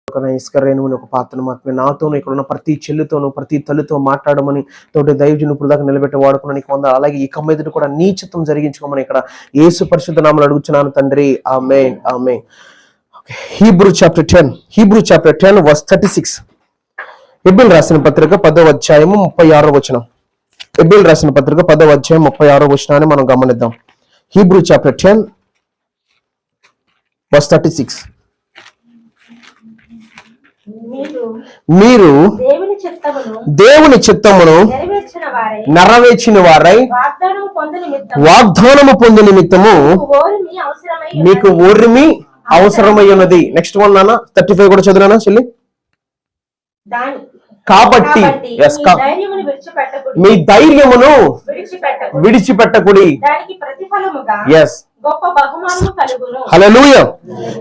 ఇస్కరేణువుని ఒక పాత్రను మాత్రమే నాతోనూ ఇక్కడ ఉన్న ప్రతి చెల్లితోనూ ప్రతి తల్లితో మాట్లాడమని తోటి దైవజను ఇప్పుడు దాకా నిలబెట్టి వాడుకున్న నీకు వందలు. అలాగే ఇక మీదట కూడా నీ చిత్తం జరిగించుకోమని ఇక్కడ యేసు పరిశుద్ధ నామములో అడుగుచున్నాను తండ్రి, amen amen. Hebrew chapter 10 verse 36. హెబ్రీయులకు రాసిన పత్రిక 10వ అధ్యాయము 36వ వచనం. హెబ్రీయులకు రాసిన పత్రిక 10వ అధ్యాయం 36వ వచనాన్ని మనం గమనిద్దాం. Hebrew chapter 10 verse 36. మీరు దేవుని చిత్తమును నెరవేర్చిన వారై వాగ్దానము పొందు నిమిత్తము మీకు ఓర్మి అవసరమై ఉన్నది. నెక్స్ట్ వన్ నాన్న 35 కూడా చదువునా చెల్లి. కాబట్టి మీ ధైర్యమును విడిచిపెట్టకుడి. హల్లెలూయా.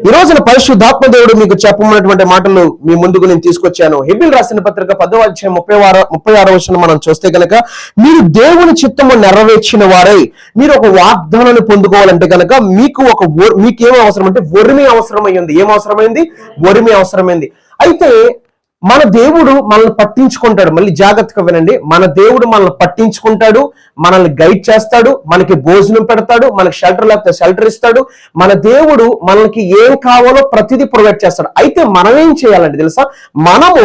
ఈ రోజున పరిశుద్ధాత్మ దేవుడు మీకు చెప్పమన్నటువంటి మాటలు మీ ముందుకు నేను తీసుకొచ్చాను. హెబ్రీయులకు రాసిన పత్రిక 10వ అధ్యాయం 36వ వచనం మనం చూస్తే కనుక, మీరు దేవుని చిత్తము నెరవేర్చిన వారై మీరు ఒక వాగ్దానాన్ని పొందుకోవాలంటే కనుక మీకేం అవసరం అంటే ఒరిమి అవసరమైంది. ఏం అవసరమైంది? ఒరిమి అవసరమైంది. అయితే మన దేవుడు మనల్ని పట్టించుకుంటాడు. మళ్ళీ జాగ్రత్తగా వినండి. మన దేవుడు మనల్ని పట్టించుకుంటాడు, మనల్ని గైడ్ చేస్తాడు, మనకి భోజనం పెడతాడు, మనకి షెల్టర్ లేకపోతే షెల్టర్ ఇస్తాడు. మన దేవుడు మనకి ఏం కావాలో ప్రతిదీ ప్రొవైడ్ చేస్తాడు. అయితే మనం ఏం చేయాలంటే తెలుసా, మనము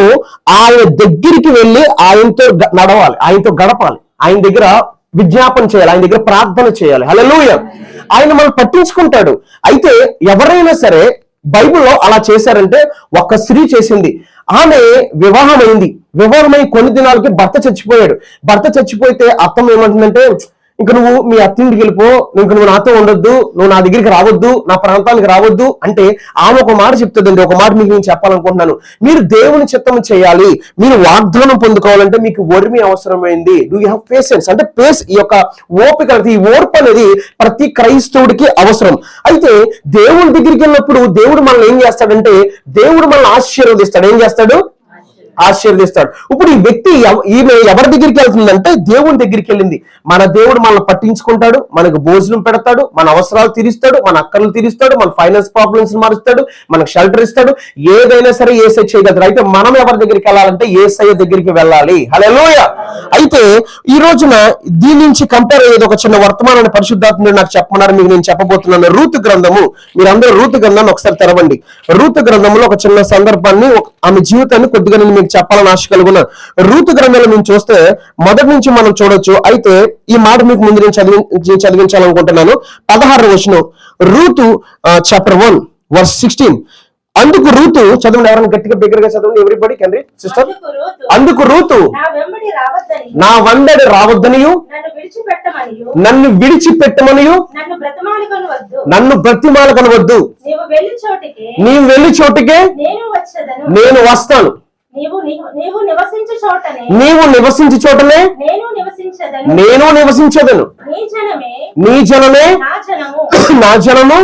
ఆయన దగ్గరికి వెళ్ళి ఆయనతో నడవాలి, ఆయనతో గడపాలి, ఆయన దగ్గర విజ్ఞాపన చేయాలి, ఆయన దగ్గర ప్రార్థన చేయాలి. హల్లెలూయా. ఆయన మనల్ని పట్టించుకుంటాడు. అయితే ఎవరైనా సరే బైబిల్లో అలా చేశారంటే, ఒక స్త్రీ చేసింది. ఆమె వివాహమై కొన్ని దినాలకి భర్త చచ్చిపోయాడు. భర్త చచ్చిపోతే అత్తమ్మ ఏమంటుందంటే, ఇంక నువ్వు మీ అత్తింటికి వెళ్ళిపో, ఇంక నువ్వు నాతో ఉండొద్దు, నువ్వు నా దగ్గరికి రావద్దు, నా ప్రాంతానికి రావద్దు అంటే ఆమె ఒక మాట చెప్తుందండి. ఒక మాట మీకు నేను చెప్పాలనుకుంటున్నాను. మీరు దేవుని చిత్తం చేయాలి, మీరు వాగ్దానం పొందుకోవాలంటే మీకు ఓర్మి అవసరమైంది. డూ యూ హ్యావ్ పేషెన్స్ అంటే ఈ యొక్క ఓపిక, ఈ ఓర్పు అనేది ప్రతి క్రైస్తవుడికి అవసరం. అయితే దేవుని దగ్గరికి వెళ్ళినప్పుడు దేవుడు మనల్ని ఏం చేస్తాడంటే, దేవుడు మనల్ని ఆశీర్వదిస్తాడు. ఏం చేస్తాడు? ఆశీర్వదిస్తాడు. ఇప్పుడు ఈ వ్యక్తి ఈమె ఎవరి దగ్గరికి వెళ్తుందంటే దేవుని దగ్గరికి వెళ్ళింది. మన దేవుడు మనల్ని పట్టించుకుంటాడు, మనకు భోజనం పెడతాడు, మన అవసరాలు తీరుస్తాడు, మన అక్కర్లు తీరుస్తాడు, మన ఫైనాన్స్ ప్రాబ్లమ్స్ మారుస్తాడు, మనకు షెల్టర్ ఇస్తాడు. ఏదైనా సరే యేసయ్య చేయగలరు. అయితే మనం ఎవరి దగ్గరికి వెళ్ళాలంటే యేసయ్య దగ్గరికి వెళ్ళాలి. హల్లెలూయా. అయితే ఈ రోజున దీని నుంచి కంపేర్ అయ్యేది ఒక చిన్న వర్తమానాన్ని పరిశుద్ధాత్ముడు నాకు చెప్పమన్నారు, మీకు నేను చెప్పబోతున్నాను. రూతు గ్రంథము, మీరందరూ రూతు గ్రంథాన్ని ఒకసారి తెరవండి. రూతు గ్రంథంలో ఒక చిన్న సందర్భాన్ని, ఆమె జీవితాన్ని కొద్దిగా నేను మీకు చెప్పాలని ఆశ కలుగున్నాను. రూతు గ్రంథంలో మేము చూస్తే మొదటి నుంచి మనం చూడొచ్చు. అయితే ఈ మాట మీకు ముందు నేను చదివించాలనుకుంటున్నాను. 16వ వచనం, రూతు చాప్టర్ 1 verse 16. అందుకు రూతు, చదవండి, ఎవరైనా గట్టిగా బిగ్గరగా చదవండి. Everybody can read sister. అందుకు రూతు, నా వెంబడి రావద్దనియు, నన్ను విడిచిపెట్టమనియు, నన్ను బ్రతిమాలకొనవద్దు, నీవు వెళ్ళి చోటికే నేను వస్తాను, నీవు నివసించు చోటనే నేను నివసించదను, నీ జనమే నా జనము,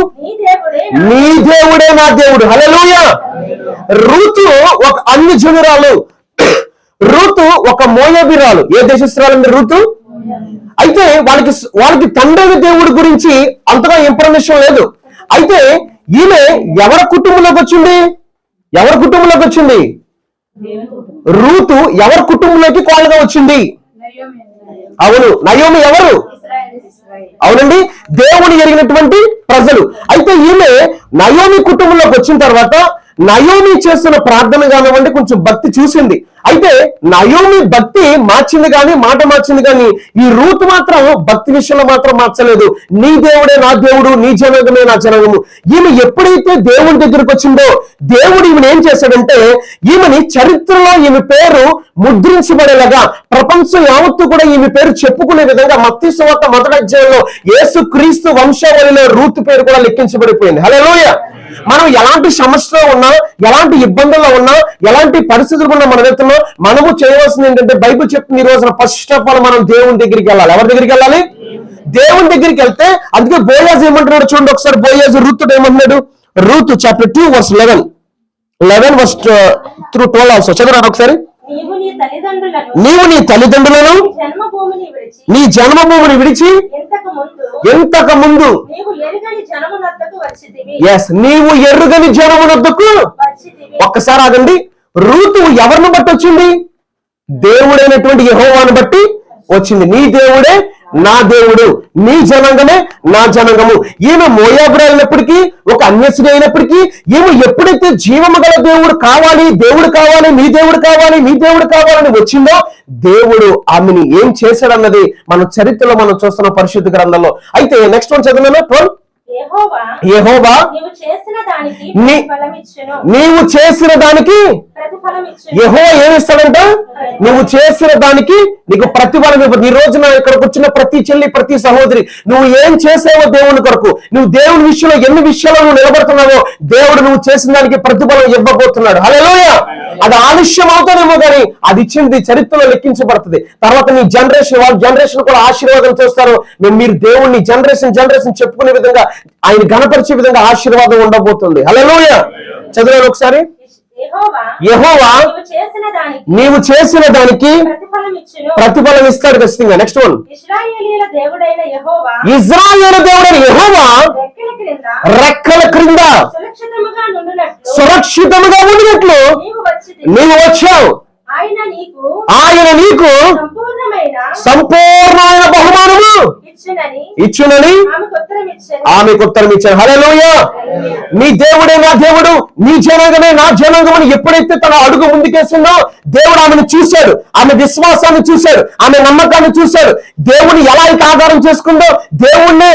నీ దేవుడే నా దేవుడు. హల్లెలూయా. రూతు ఒక అన్య జనురాలు, రూతు ఒక మోయాబీరాలు. ఏ దేశస్తురాలండి రూతు? అయితే వాళ్ళకి తండ్రి దేవుడి గురించి అంతగా ఇన్ఫర్మేషన్ లేదు. అయితే ఈమె ఎవరి కుటుంబంలోకి వచ్చింది? రూతు ఎవరి కుటుంబంలోకి కోళ్ళగా వచ్చింది? అవును, నయోమి ఎవరు? అవునండి, దేవుని ఎరిగినటువంటి ప్రజలు. అయితే ఈమె నయోమి కుటుంబంలోకి వచ్చిన తర్వాత నయోమి చేస్తున్న ప్రార్థన కానివ్వండి, కొంచెం భక్తి చూసింది. అయితే నయోమి భక్తి మార్చింది కానీ, మాట మార్చింది కానీ, ఈ రూతు మాత్రం భక్తి విషయంలో మాత్రం మార్చలేదు. నీ దేవుడే నా దేవుడు, నీ జనగమే నా జనగము. ఈమె ఎప్పుడైతే దేవుని దగ్గరికి వచ్చిందో, దేవుడు ఈమెను ఏం చేశాడంటే, ఈమెని చరిత్రలో ఈమె పేరు ముద్రించబడేలాగా, ప్రపంచం యావత్తు కూడా ఈమె పేరు చెప్పుకునే విధంగా మత్తయి సువార్త 1వ అధ్యాయంలో యేసు క్రీస్తు వంశావళిలో రూతు పేరు కూడా లెక్కించబడిపోయింది. హల్లెలూయా. మనం ఎలాంటి సమస్యలో ఉన్నా, ఎలాంటి ఇబ్బందుల్లో ఉన్నా, ఎలాంటి పరిస్థితులు ఉన్నా మనం వెళ్తున్నాం, మనము చేయవలసింది ఏంటంటే, బైబిల్ చెప్తుంది ఈ రోజున ఫస్ట్ ఆఫ్ ఆల్ మనం దేవుని దగ్గరికి వెళ్ళాలి. ఎవరి దగ్గరికి వెళ్ళాలి? దేవుని దగ్గరికి వెళ్తే, అందుకే బోయాజు ఏమంటున్నాడు చూడండి ఒకసారి. బోయాజు రూతుడు ఏమంటున్నాడు? Ruth chapter 2 verse 11 verse through 12 also చదవండి ఒకసారి. నీవు నీ తల్లిదండ్రులను నీ జన్మభూమిని విడిచి ఇంతకు ముందు నీవు ఎరుగని జనమునొద్దకు. ఒక్కసారి ఆగండి. రూతు ఎవరిని బట్టి వచ్చింది? దేవుడైనటువంటి యెహోవాను బట్టి వచ్చింది. నీ దేవుడే నా దేవుడు, నీ జనాంగమే నా జనాంగము. ఈమె మోయాబురైనప్పటికీ, ఒక అన్యస్త్రీ అయినప్పటికీ, ఈమె ఎప్పుడైతే జీవము గల దేవుడు కావాలి, దేవుడు కావాలి, మీ దేవుడు కావాలి, మీ దేవుడు కావాలని వచ్చిందో, దేవుడు ఆమెని ఏం చేశాడన్నది మన చరిత్రలో మనం చూస్తున్న పరిశుద్ధ గ్రంథంలో. అయితే నెక్స్ట్ వన్ చదివాను. 12. యెహోవా నీవు చేసిన దానికి యెహోవా ఏమిస్తాడంట? నువ్వు చేసిన దానికి నీకు ప్రతిఫలం ఇవ్వదు. ఈ రోజున ఇక్కడికి వచ్చిన ప్రతి చెల్లి, ప్రతి సహోదరి, నువ్వు ఏం చేసావో దేవుని కొరకు, నువ్వు దేవుని విషయంలో ఎన్ని విషయాల్లో నువ్వు నిలబడుతున్నావో, దేవుడు నువ్వు చేసిన దానికి ప్రతిఫలం ఇవ్వబోతున్నాడు. హల్లెలూయా. అది ఆలస్యం అవుతానేమో కానీ అది ఇచ్చింది చరిత్రలో లెక్కించబడుతుంది. తర్వాత నీ జనరేషన్, వాళ్ళ జనరేషన్ కూడా ఆశీర్వాదం చూస్తారు. మీరు దేవుణ్ణి జనరేషన్ చెప్పుకునే విధంగా, ఆయన గణపరిచే విధంగా ఆశీర్వాదం ఉండబోతుంది. హల్లెలూయా. చదివాను ఒకసారి. యెహోవా నీవు చేసిన దానికి ప్రతిఫలం ఇస్తాడు ఖచ్చితంగా. Next one. ఇశ్రాయేలు దేవుడైన యెహోవా రెక్కల క్రింద సురక్షితముగా ఉండినట్లు నీవు వచ్చావు. ఆయన నీకు సంపూర్ణమైన బహుమానము ఇచ్చునని ఆమెకు ఉత్తరం ఇచ్చాను. హల్లెలూయా. నీ దేవుడే నా దేవుడు, నీ జనాంగమే నా జనాంగమని ఎప్పుడైతే తన అడుగు ముందుకేసిందో, దేవుడు ఆమెను చూశాడు, ఆమె విశ్వాసాన్ని చూశాడు, ఆమె నమ్మకాన్ని చూశాడు. దేవుని ఎలా అయితే ఆధారం చేసుకుందో, దేవుణ్ణే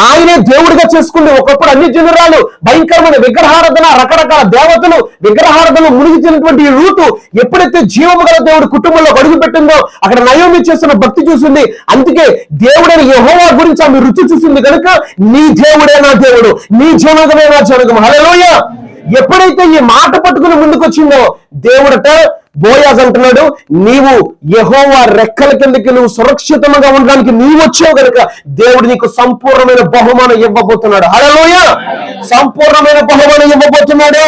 ఆయనే దేవుడిగా చేసుకుంది. ఒకప్పుడు అన్ని జనురాలు భయంకరమైన విగ్రహారాధన, రకరకాల దేవతలు విగ్రహారాధన మునిగిచినటువంటి ఈ రూతు ఎప్పుడైతే జీవము గల దేవుడు కుటుంబంలో అడుగు పెట్టిందో, అక్కడ నయోమి చేస్తున్న భక్తి చూసింది. అందుకే దేవుడైన యెహోవా గురించి ఆమె రుచి చూసింది కనుక, నీ దేవుడే నా దేవుడు, నీ జనాంగమే నా జనాంగం. హల్లెలూయా. ఎప్పుడైతే ఈ మాట పట్టుకుని ముందుకొచ్చిందో, దేవుడట బోయాజ్ అంటున్నాడు, నీవు యెహోవా రెక్కల కిందకి నువ్వు సురక్షితంగా ఉండడానికి నీవు వచ్చావు కనుక దేవుడు నీకు సంపూర్ణమైన బహుమానం ఇవ్వబోతున్నాడు. హల్లెలూయా. సంపూర్ణమైన బహుమానం ఇవ్వబోతున్నాడు.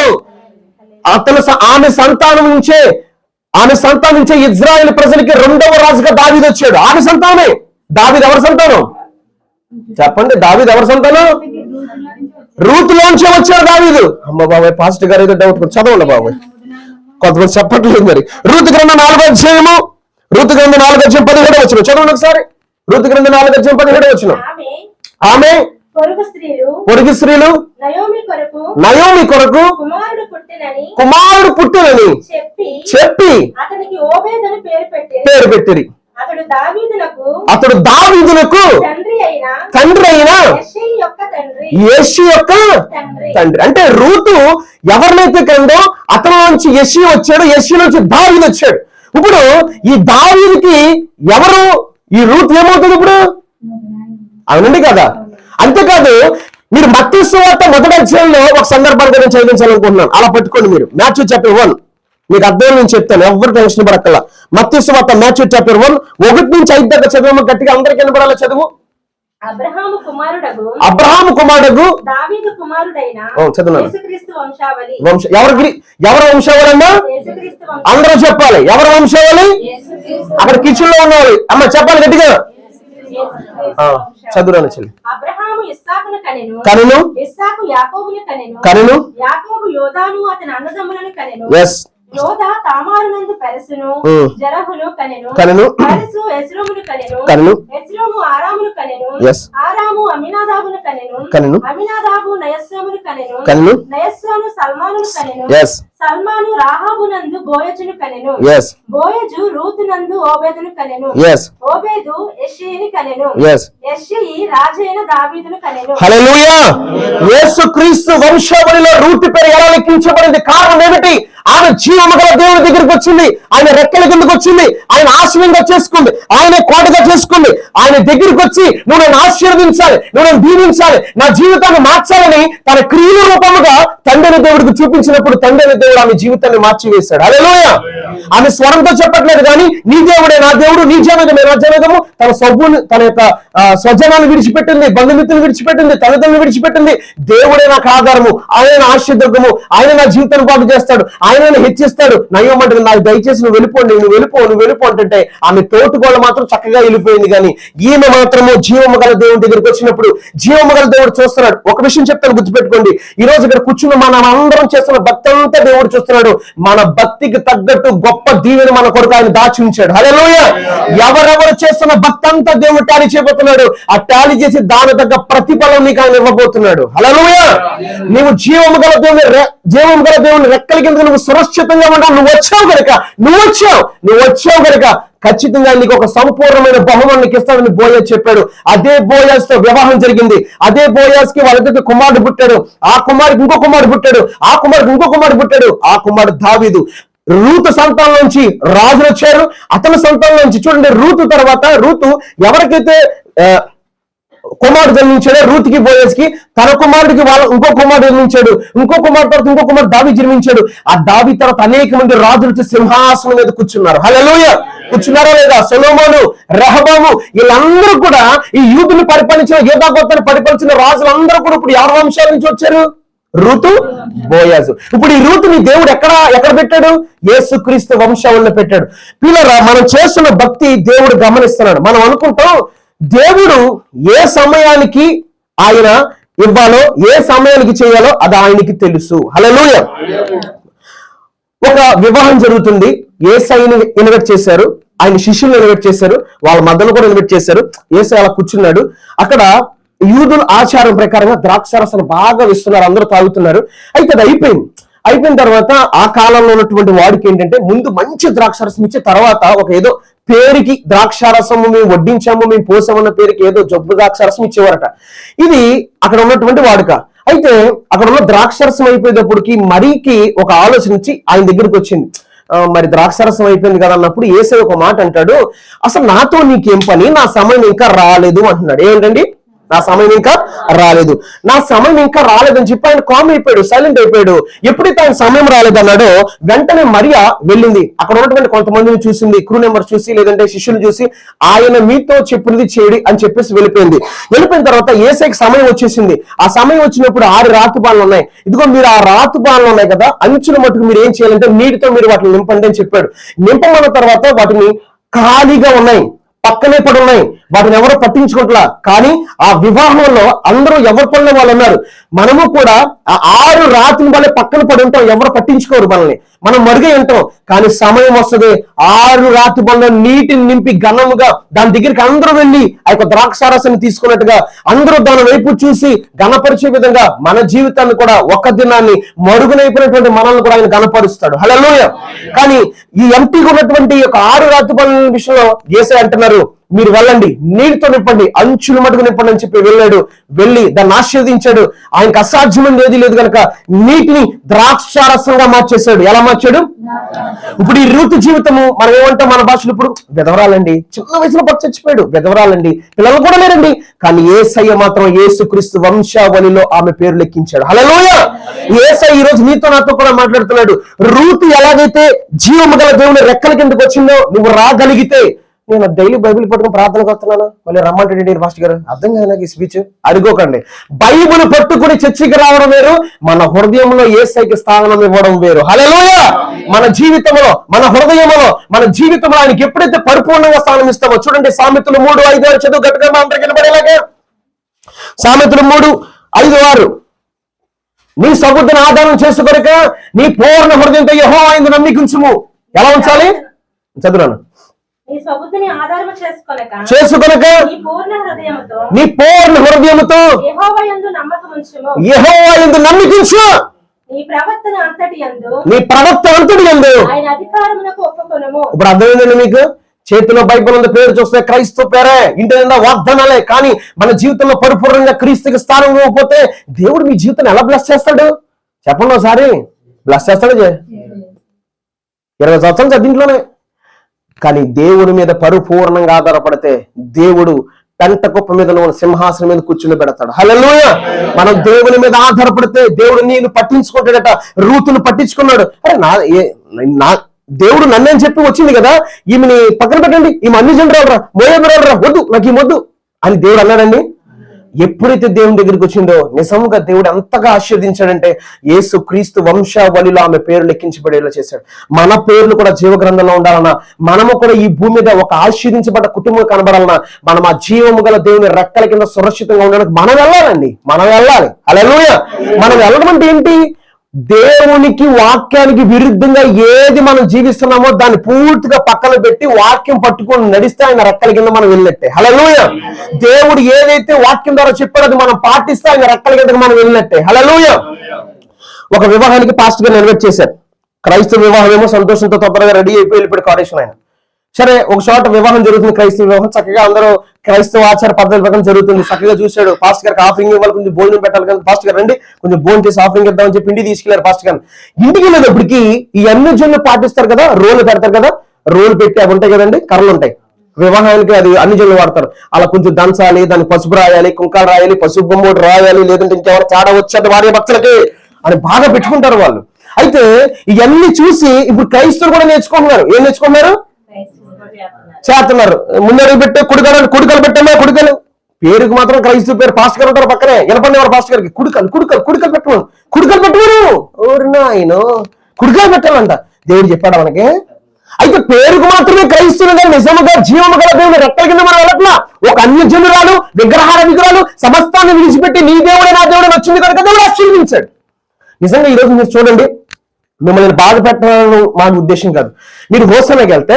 ఆమె సంతానం నుంచే ఇజ్రాయేల్ ప్రజలకి రెండవ రాజుగా దావీదు వచ్చాడు. ఆమె సంతానమే. దావీదు ఎవరి సంతానం చెప్పండి? దావీదు ఎవరి సంతానం? రూతులోంచే వచ్చాడు దావీదు. అమ్మ బాబాయ్, పాస్టర్ గారు ఏదో డౌట్ చదవండి బాబాయ్, కొంతమంది చెప్పట్లేదు. మరి రూతు గ్రంథం 4వ అధ్యాయము, రూతు గ్రంథం 4వ అధ్యాయం 17వ వచనం చదవండి ఒకసారి. రూతు గ్రంథం 4వ అధ్యాయం 17వ వచనం. ఆమె పొరుగు స్త్రీలు నయోమి కొరకు కుమారుడు పుట్టినని చెప్పి పేరు పెట్టిరి. అతడు దావీదునకు తండ్రి అయిన యెష్షయి యొక్క తండ్రి. అంటే రూతు ఎవరినైతే కందో అతనిలోంచి యెష్షయి వచ్చాడు, యెష్షయి నుంచి దావీదు వచ్చాడు. ఇప్పుడు ఈ దావీదుకి ఎవరు? ఈ రూతు ఏమవుతుంది ఇప్పుడు? అవునండి కదా. అంతేకాదు, మీరు మత్తయి సువార్త 1వ అధ్యాయంలో ఒక సందర్భాన్ని నేను చదివించాలనుకుంటున్నాను. అలా పట్టుకోండి మీరు. మాథ్యూ చాప్టర్ 1 మీకు అర్థం నేను చెప్తాను, ఎవరు టెన్షన్ పడక్కల. మత్తయి సువార్త మాథ్యూ చాప్టర్ 1 1 నుంచి 5 దాకా చదువు. గట్టిగా అందరికి వినపడాలి చదువు. అబ్రహాము కుమారుడగు దావీదు కుమారుడైన యేసుక్రీస్తు వంశావళి. ఎవరి వంశావళి అమ్మా? అందరూ చెప్పాలి. ఎవరి వంశావళి? అక్కడ కిచెన్ లో ఉన్నవాళ్ళు అమ్మ చెప్పాలి గట్టిగా. చదువురాను చెల్లి. అబ్రహాము ఇస్సాకును కనెను, ఇస్సాకు యాకోబును కనెను, యాకోబు యోదాను అతని అన్నదమ్ములను కనెను. యోదా తామారునందు పెరెసును జరహును కనెను, పెరెసు ఎస్రోమును కనెను, ఎస్రోము ఆరామును కనెను, ఆరాము అమినాదాబును కనెను, అమినాదాబు నయస్సోమును కనెను, నయస్సోము సల్మానును కనెను, సల్మాను రాహాబునందు బోయజును కనెను, బోయజు రూతునందు ఓబేదును కనెను, ఓబేదు యెష్షయిని కనెను, యెష్షయి రాజైన దావీదును కనెను. హల్లెలూయా. యేసుక్రీస్తు వంశావళిలో రూతు పేరు ఎలా లెక్కించబడింది? కారణం ఏమిటి? ఆమె జీవము గల దేవుని దగ్గరికి వచ్చింది, ఆయన రెక్కల కిందకు వచ్చింది, ఆయన ఆశ్రయంగా చేసుకుంది, ఆయన కోటగా చేసుకుంది. ఆయన దగ్గరికి వచ్చి నువ్వు నన్ను ఆశీర్వదించాలి, నువ్వు నన్ను దీవించాలి, నా జీవితాన్ని మార్చాలని తన క్రియల రూపముగా తండ్రి దేవుడికి చూపించినప్పుడు తండ్రి దేవుడు ఆమె జీవితాన్ని మార్చివేశాడు. హల్లెలూయా. ఆమె స్వరంతో చెప్పట్లేదు కానీ, నీ దేవుడే నా దేవుడు, నీ జనగమే నా జనగము. తన సబ్బుని, తన యొక్క స్వజనాన్ని విడిచిపెట్టింది, బంధుమిత్రులు విడిచిపెట్టింది, తల్లిదండ్రులు విడిచిపెట్టింది. దేవుడే నాకు ఆధారము, ఆయన ఆశీర్వాదము, ఆయన నా జీవితాన్ని బాగు చేస్తాడు, ఆయన ఆయన హెచ్చిస్తాడు. నయ్యమంటే నాకు దయచేసి నువ్వు వెళ్ళిపో అంటే ఆమె తోటుగోళ్ళ మాత్రం చక్కగా వెళ్ళిపోయింది. కానీ ఈమె మాత్రము జీవము గల దేవుడి దగ్గరికి వచ్చినప్పుడు జీవము గల దేవుడు చూస్తున్నాడు. ఒక విషయం చెప్తాను, గుర్తుపెట్టుకోండి. ఈ రోజు ఇక్కడ కూర్చున్న మనం అందరం చేస్తున్న భక్తి అంతా దేవుడు చూస్తున్నాడు. మన భక్తికి తగ్గట్టు గొప్ప దీవెన మన కొరకు ఆయన దాచి ఉంచాడు. హల్లెలూయా. ఎవరెవరు చేస్తున్న భక్తి అంతా దేవుడు టాలీ చేయబోతున్నాడు. ఆ టాలీ చేసి దాని తగ్గ ప్రతిఫలం నీకు ఆయన ఇవ్వబోతున్నాడు. హల్లెలూయా. నీవు జీవము గల దేవుని రెక్కల కింద నువ్వు సురక్షితంగా ఉంటావు. నువ్వు వచ్చావు కనుక ఖచ్చితంగా నీకు ఒక సంపూర్ణమైన బహుమానం ఇస్తాడని బోయాజ్ చెప్పాడు. అదే బోయాజ్ తో వివాహం జరిగింది. అదే బోయాజ్ కి వాళ్ళిద్దరికి కుమారుడు పుట్టాడు. ఆ కుమారుడికి ఇంకో కుమారుడు పుట్టాడు. ఆ కుమారుడికి ఇంకో కుమారుడు పుట్టాడు. ఆ కుమారుడు దావీదు. రూతు సంతానం నుంచి రాజులు వచ్చారు. అతని సంతానం నుంచి చూడండి, రూతు తర్వాత రూతు ఎవరికైతే కుమారుడు జన్మించాడు, రూతుకి బోయజ్కి, తన కుమారుడికి ఇంకో కుమారుడు జన్మించాడు. ఇంకో కుమారుడు తర్వాత ఇంకో కుమారుడు దావీదు జన్మించాడు. ఆ దావీదు తర్వాత అనేక మంది రాజులు సింహాసనం మీద కూర్చున్నారు. హల్లెలూయా. కూర్చున్నారా లేదా? సొలొమోను, రెహబాము, వీళ్ళందరూ కూడా ఈ యూదుని పరిపాలించిన, యూదా గోత్రాన్ని పరిపాలించిన రాజులందరూ కూడా ఇప్పుడు ఎవరి వంశాల నుంచి వచ్చారు? రూతు, బోయాజు. ఇప్పుడు ఈ రూతుని దేవుడు ఎక్కడ పెట్టాడు? యేసుక్రీస్తు వంశావళిలో పెట్టాడు. పిల్లరా, మనం చేస్తున్న భక్తి దేవుడు గమనిస్తున్నాడు. మనం అనుకుంటాం దేవుడు ఏ సమయానికి ఆయన ఇవ్వాలో, ఏ సమయానికి చేయాలో అది ఆయనకి తెలుసు. హల్లెలూయా. ఒక వివాహం జరుగుతుంది. యేసయ్యని ఇన్వైట్ చేశారు, ఆయన శిష్యులను ఇన్వైట్ చేశారు, వాళ్ళ మధ్యలో కూడా ఇన్వైట్ చేశారు. యేసయ్య అలా కూర్చున్నాడు. అక్కడ యూదుల ఆచారం ప్రకారంగా ద్రాక్షారసాన్ని బాగా ఇస్తున్నారు, అందరూ తాగుతున్నారు. అయితే అది అయిపోయిన తర్వాత ఆ కాలంలో ఉన్నటువంటి వాడికి ఏంటంటే ముందు మంచి ద్రాక్షారసం ఇచ్చే తర్వాత ఒక ఏదో పేరుకి ద్రాక్షారసము మేము వడ్డించాము, మేము పోసామన్న పేరుకి ఏదో జబ్బు ద్రాక్షారసం ఇచ్చేవారట. ఇది అక్కడ ఉన్నటువంటి వాడుక. అయితే అక్కడ ఉన్న ద్రాక్షారసం అయిపోయేటప్పటికి మరీకి ఒక ఆలోచన ఇచ్చి ఆయన దగ్గరికి వచ్చింది. మరి ద్రాక్షారసం అయిపోయింది కదా అన్నప్పుడు యేసయ్య ఒక మాట అంటాడు, అసలు నాతో నీకేం పని, నా సమయం ఇంకా రాలేదు అంటున్నాడు. ఏంటండి? నా సమయం ఇంకా రాలేదని చెప్పి ఆయన కామ్ అయిపోయాడు, సైలెంట్ అయిపోయాడు. ఎప్పుడైతే ఆయన సమయం రాలేదన్నాడో వెంటనే మరియా వెళ్ళింది. అక్కడ ఉన్నటువంటి కొంతమందిని చూసింది, క్రూ నెంబర్ చూసి లేదంటే శిష్యులు చూసి ఆయన మీతో చెప్పినది చేయడి అని చెప్పేసి వెళ్ళిపోయింది. వెళ్ళిపోయిన తర్వాత యేసయ్యకి సమయం వచ్చేసింది. ఆ సమయం వచ్చినప్పుడు 6 రాతుబాన్లు ఉన్నాయి. ఇదిగో మీరు ఆ రాతుబాన్లు ఉన్నాయి కదా, అంచుల మటుకు మీరు ఏం చేయాలంటే నీటితో మీరు వాటిని నింపండి అని చెప్పాడు. నింపమన్న తర్వాత వాటిని ఖాళీగా ఉన్నాయి, పక్కనే పడి ఉన్నాయి, వాటిని ఎవరు పట్టించుకుంటా. కానీ ఆ వివాహంలో అందరూ ఎవరి పనులు వాళ్ళు ఉన్నారు. మనము కూడా ఆ 6 రాత్రి వాళ్ళే పక్కన పడి ఉంటాం, ఎవరు పట్టించుకోరు మనల్ని, మనం మరుగై ఉంటాం. కానీ సమయం వస్తుంది, 6 రాత్రి పనులు నీటిని నింపి ఘనముగా దాని దగ్గరికి అందరూ వెళ్ళి ఆ యొక్క ద్రాక్షారసాన్ని తీసుకున్నట్టుగా అందరూ దాని వైపు చూసి ఘనపరిచే విధంగా మన జీవితాన్ని కూడా ఒక దినాన్ని మరుగునైపోయినటువంటి మనల్ని కూడా ఆయన ఘనపరుస్తాడు. హల్లెలూయా. కానీ ఈ ఎంటీగా ఉన్నటువంటి 6 రాత్రి పనుల విషయంలో యేసయ్య అంటున్నారు, మీరు వెళ్ళండి, నీటితో నింపండి, అంచులు మటుకు నింపండి అని చెప్పి వెళ్ళి దాన్ని ఆశీర్వదించాడు. ఆయనకు అసాధ్యమైనది ఏది లేదు కనుక నీటిని ద్రాక్షారసంగా మార్చేశాడు. ఎలా మార్చాడు? ఇప్పుడు ఈ రూతు జీవితము మనం ఏమంటాం మన భాషలో, ఇప్పుడు విధవరాలండి, చిన్న వయసులో పట్టు చచ్చిపోయాడు, విధవరాలండి, పిల్లలు కూడా లేరండి. కానీ యేసయ్య మాత్రం యేసుక్రీస్తు వంశావళిలో ఆమె పేరు లెక్కించాడు. హల్లెలూయా. యేసయ్య ఈ రోజు నీతో నాతో కూడా మాట్లాడుతున్నాడు. రూతు ఎలాగైతే జీవము గల దేవుని రెక్కల కిందకు వచ్చిందో నువ్వు రాగలిగితే, నేను డైలీ బైబిల్ పట్టుకుని ప్రార్థనకు వస్తున్నాను, మళ్ళీ రమ్మంటాడు మాస్టర్ గారు, అర్థం కాదు నాకు ఈ స్పీచ్. అడుగోకండి, బైబిల్ పట్టుకుని చర్చికి రావడం వేరు, మన హృదయంలో యేసయ్యకి స్థానం ఇవ్వడం వేరు. హల్లెలూయా. మన జీవితంలో, మన హృదయంలో, మన జీవితంలో ఆయనకి ఎప్పుడైతే పరిపూర్ణంగా స్థానం ఇస్తామో, చూడండి సామెతలు 3:5 చదువు గట్టిగా అందరికి వినబడేలాగే. సామెతలు 3:5 నీ సబుద్ధిని ఆధారం చేసుకొనక నీ పూర్ణ హృదయంతో యెహోవా యందు నమ్మికుంచుము. ఎలా ఉంచాలి? చదువురాను. చేసుకొనక నీ పూర్ణ హృదయముతో యెహోవా యందు నమ్మికుంచు. నీ ప్రవర్తన అంతటి యందు ఇప్పుడు అర్థమైందండి మీకు? చేతిలో బైబిల్ ఉన్న పేరు చూస్తే క్రైస్తవ పేరే, ఇంటి నిండా వాగ్దానాలే. కానీ మన జీవితంలో పరిపూర్ణంగా క్రీస్తుకి స్థానం ఇవ్వకపోతే దేవుడు మీ జీవితాన్ని ఎలా బ్లెస్ చేస్తాడు? చెప్పండి ఒకసారి. బ్లెస్ చేస్తాడు 20 సంవత్సరాలు చదివింట్లోనే. కానీ దేవుడి మీద పరిపూర్ణంగా ఆధారపడితే దేవుడు పెంట కుప్ప మీద సింహాసనం మీద కూర్చుని పెడతాడు. హల్లెలూయా. మనం దేవుని మీద ఆధారపడితే దేవుడు నేను పట్టించుకుంటాడట. రూతును పట్టించుకున్నాడు. అరే నా దేవుడు నన్నేం చెప్పి వచ్చింది కదా, ఈమెని పక్కన పెట్టండి, ఈమె అన్ని జనరాలరా, మోయబరాలరా, వద్దు నాకు ఈ వద్దు అని దేవుడు అన్నాడండి. ఎప్పుడైతే దేవుని దగ్గరికి వచ్చిందో నిజంగా దేవుడు ఎంతగా ఆశీర్వదించాడంటే యేసు క్రీస్తు వంశావళిలో ఆమె పేరు లెక్కించబడేలా చేశాడు. మన పేర్లు కూడా జీవ గ్రంథంలో ఉండాలన్నా, మనము కూడా ఈ భూమి మీద ఒక ఆశీర్వదించబడ్డ కుటుంబం కనబడాలన్నా, మనం ఆ జీవము గల దేవుని రెక్కల కింద సురక్షితంగా ఉండడానికి మనం వెళ్ళాలండి. మనం వెళ్ళాలి. హల్లెలూయా. మనం వెళ్ళడం అంటే ఏంటి? దేవునికి వాక్యానికి విరుద్ధంగా ఏది మనం జీవిస్తున్నామో దాన్ని పూర్తిగా పక్కన పెట్టి వాక్యం పట్టుకొని నడిస్తే ఆయన రెక్కల కింద మనం వెళ్ళినట్టే. హల్లెలూయా. దేవుడు ఏదైతే వాక్యం ద్వారా చెప్పాడో అది మనం పాటిస్తే ఆయన రెక్కల కింద మనం వెళ్ళినట్టే. హల్లెలూయా. ఒక వివాహానికి పాస్టర్ గా నెరవేర్చి చేశారు. క్రైస్తవ వివాహం ఏమో సంతోషంతో తొందరగా రెడీ అయిపోయి వెళ్ళిపోయాడు కాలేషన్ ఆయన. సరే, ఒక చోట వివాహం జరుగుతుంది, క్రైస్తవ వివాహం. చక్కగా అందరూ క్రైస్తవ ఆచార పద్ధతుల ప్రకారం జరుగుతుంది. చక్కగా చూశాడు. పాస్టర్ గారికి ఆఫరింగ్ ఇవ్వాలి, కొంచెం భోజనం పెట్టాలి కానీ పాస్టర్ గారు రండి కొంచెం భోజనం చేసి ఆఫరింగ్ ఇద్దామని చెప్పి ఇంటికి తీసుకెళ్లారు పాస్టర్ గారు. ఇంటికి వెళ్ళేటప్పటికి ఈ అన్ని జనులు పాటిస్తారు కదా, రోలు పెడతారు కదా, రోలు పెట్టి అవి ఉంటాయి కదండి, కర్రలు ఉంటాయి. వివాహానికి అది అన్ని జనులు వాడతారు. అలా కొంచెం దంచాలి, దానికి పసుపు రాయాలి, కుంకాలు రాయాలి, పసుపు బొమ్మ రాయాలి, లేదంటే ఇంకెవరు తేడా వచ్చేది భార్య భర్తలకి అని బాగా పెట్టుకుంటారు వాళ్ళు. అయితే ఇవన్నీ చూసి ఇప్పుడు క్రైస్తవులు కూడా నేర్చుకుంటున్నారు. ఏం నేర్చుకుంటున్నారు? చేస్తున్నారు. ముందడుగు పెట్టే కుడికలు పెట్టామా, కుడికలు పేరుకు మాత్రం క్రైస్తవ పేరు పాస్టర్ గారు ఉంటారు పక్కనే, వినపడినవారు పాస్టర్ గారికి కుడికలు పెట్టమను. ఓరి నాయన, కుడికలు పెట్టాలంట దేవుడు చెప్పాడు మనకి. అయితే పేరుకు మాత్రమే క్రైస్తవులు గారు నిజముగా జీవము గల దేవుని రెక్కల కింద మనం వెళ్ళట్లా. ఒక అన్యజనురాలు విగ్రహాలు సమస్తాన్ని విడిచిపెట్టి నీ దేవుడే నా దేవుడే వచ్చింది కనుక దేవుడు ఆశీర్వదించాడు. నిజంగా ఈ రోజు మీరు చూడండి, మిమ్మల్ని బాధ పెట్టాలని మా ఉద్దేశం కాదు. మీరు హోసనకి వెళ్తే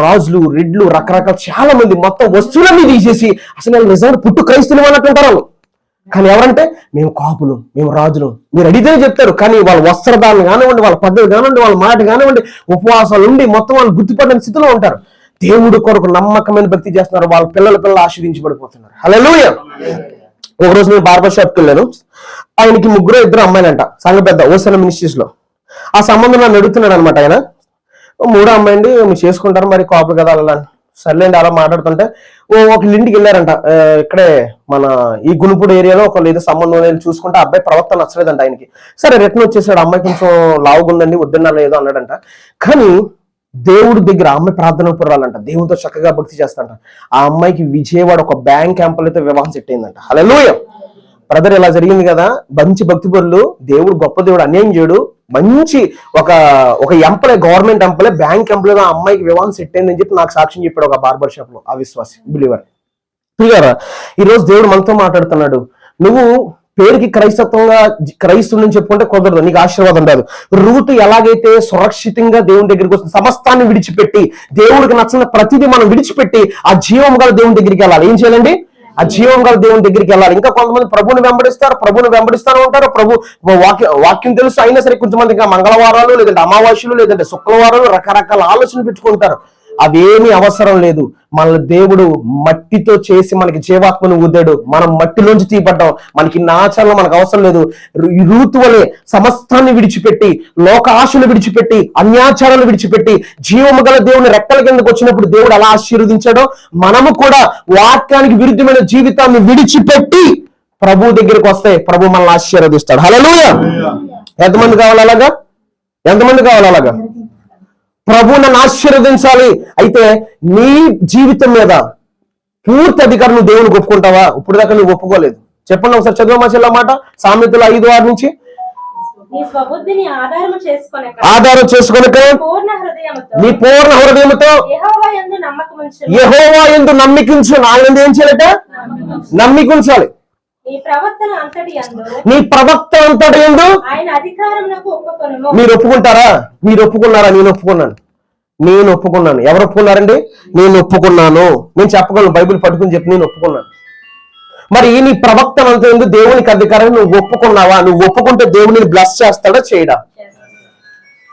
రాజులు, రెడ్లు, రకరకాల చాలా మంది మొత్తం వస్తువులన్నీ తీసేసి అసలు నిజంగా పుట్టు క్రైస్తువులు అన్నట్టుంటారు. కానీ ఎవరంటే మేము కాపులు, మేము రాజులు మీరు అడిగితే చెప్తారు. కానీ వాళ్ళ వస్త్రదానం కానివ్వండి, వాళ్ళ పద్ధతి కానివ్వండి, వాళ్ళ మాట కానివ్వండి, ఉపవాసాలు ఉండి మొత్తం వాళ్ళు గుర్తుపడిన స్థితిలో ఉంటారు. దేవుడు కొరకు నమ్మకమైన భక్తి చేస్తున్నారు. వాళ్ళ పిల్లలు ఆశీర్వించబడిపోతున్నారు. హల్లెలూయా. ఒక రోజు నేను బార్బర్ షాప్కి వెళ్ళాను. ఆయనకి 3 అమ్మాయిలంట, సంఘ పెద్ద ఓసన మినిస్ట్రీస్ లో. ఆ సంబంధం నన్ను అడుగుతున్నాడు అనమాట. ఆయన 3 అమ్మాయండి, మీరు చేసుకుంటారు మరి కాపులు కదా అలా. సర్లేండి అలా మాట్లాడుతుంటే ఒక ఇంటికి వెళ్ళారంట. ఇక్కడే మన ఈ గుణపూడి ఏరియాలో ఒక ఏదో సంబంధం చూసుకుంటే అబ్బాయి ప్రవర్తన నచ్చలేదంట ఆయనకి. సరే రిటర్న్ వచ్చేసాడు. అమ్మాయి కొంచెం లావుగుందండి, వద్దన్నా ఏదో అన్నాడంట. కానీ దేవుడి దగ్గర అమ్మాయి ప్రార్థన పురాలంట, దేవుడితో చక్కగా భక్తి చేస్తాంట. ఆ అమ్మాయికి విజయవాడ ఒక బ్యాంక్ ఎంప్లాయ్తో వివాహం సెట్ అయిందంట. హల్లెలూయా. బ్రదర్ ఇలా జరిగింది కదా, మంచి భక్తి పరులు, దేవుడు గొప్ప దేవుడు, అన్యాయం చేయడు. మంచి ఒక employee, government employee, bank employee ఆ అమ్మాయికి వివాహం సెట్ అయిందని చెప్పి నాకు సాక్ష్యం చెప్పాడు ఒక బార్బర్ షాప్ లో. ఆ విశ్వాసి బిలీవర్. ప్రియారా, ఈ రోజు దేవుడు మనతో మాట్లాడుతున్నాడు. నువ్వు పేరుకి క్రైస్తవుని చెప్పుకుంటే కుదరదు, నీకు ఆశీర్వాదం రాదు. రూతు ఎలాగైతే సురక్షితంగా దేవుని దగ్గరికి వస్తుంది, సమస్తాన్ని విడిచిపెట్టి దేవుడికి నచ్చిన ప్రతిదీ మనం విడిచిపెట్టి ఆ జీవం గల దేవుని దగ్గరికి వెళ్ళాలి. ఏం చేయాలండి? ఆ జీవం గల దేవుని దగ్గరికి వెళ్ళాలి. ఇంకా కొంతమంది ప్రభుని వెంబడిస్తారు ఉంటారు. ప్రభు వాక్యం తెలుసు అయినా సరే కొంతమంది ఇంకా మంగళవారాలు, లేదంటే అమావాస్యలు, లేదంటే శుక్రవారాలు రకరకాల ఆలోచనలు పెట్టుకుంటారు. అవేమీ అవసరం లేదు. మన దేవుడు మట్టితో చేసి మనకి జీవాత్మను ఊదాడు. మనం మట్టిలోంచి తీయబడ్డాం. మనకి ఆచరణ మనకు అవసరం లేదు. రూతు వలె సమస్తాన్ని విడిచిపెట్టి, లోక ఆశలు విడిచిపెట్టి, అన్యాచారాలు విడిచిపెట్టి జీవము గల దేవుని రెక్కల కిందకు వచ్చినప్పుడు దేవుడు అలా ఆశీర్వదించాడో మనము కూడా వాక్యానికి విరుద్ధమైన జీవితాన్ని విడిచిపెట్టి ప్రభు దగ్గరికి వస్తే ప్రభు మనల్ని ఆశీర్వదిస్తాడు. హల్లెలూయా. ఎంతమంది కావాలి అలాగా? ప్రభు నన్ను ఆశీర్వదించాలి. అయితే నీ జీవితం మీద పూర్తి అధికారం నువ్వు దేవునికి ఒప్పుకుంటావా? ఇప్పుడు దాకా నువ్వు ఒప్పుకోలేదు. చెప్పండి ఒకసారి, చదువు చెల్ల మాట, సామెతలు 5:6 నుంచి. ఆధారం చేసుకొనక నీ పూర్ణ హృదయముతో యెహోవా యందు నమ్మికించు. ఆయన ఏం చేయాలట? నమ్మికించాలి. నీ ప్రవక్త అంతటి యందు మీరు ఒప్పుకుంటారా? మీరు ఒప్పుకున్నారా? నేను ఒప్పుకున్నాను. ఎవరు ఒప్పుకున్నారండి? నేను ఒప్పుకున్నాను. నేను చెప్పగలను, బైబిల్ పట్టుకుని చెప్పి నేను ఒప్పుకున్నాను. మరి నీ ప్రవక్త అంత యందు దేవునికి అధికారం నువ్వు ఒప్పుకున్నావా? నువ్వు ఒప్పుకుంటే దేవుడిని బ్లెస్ చేస్తాడా చేయడా?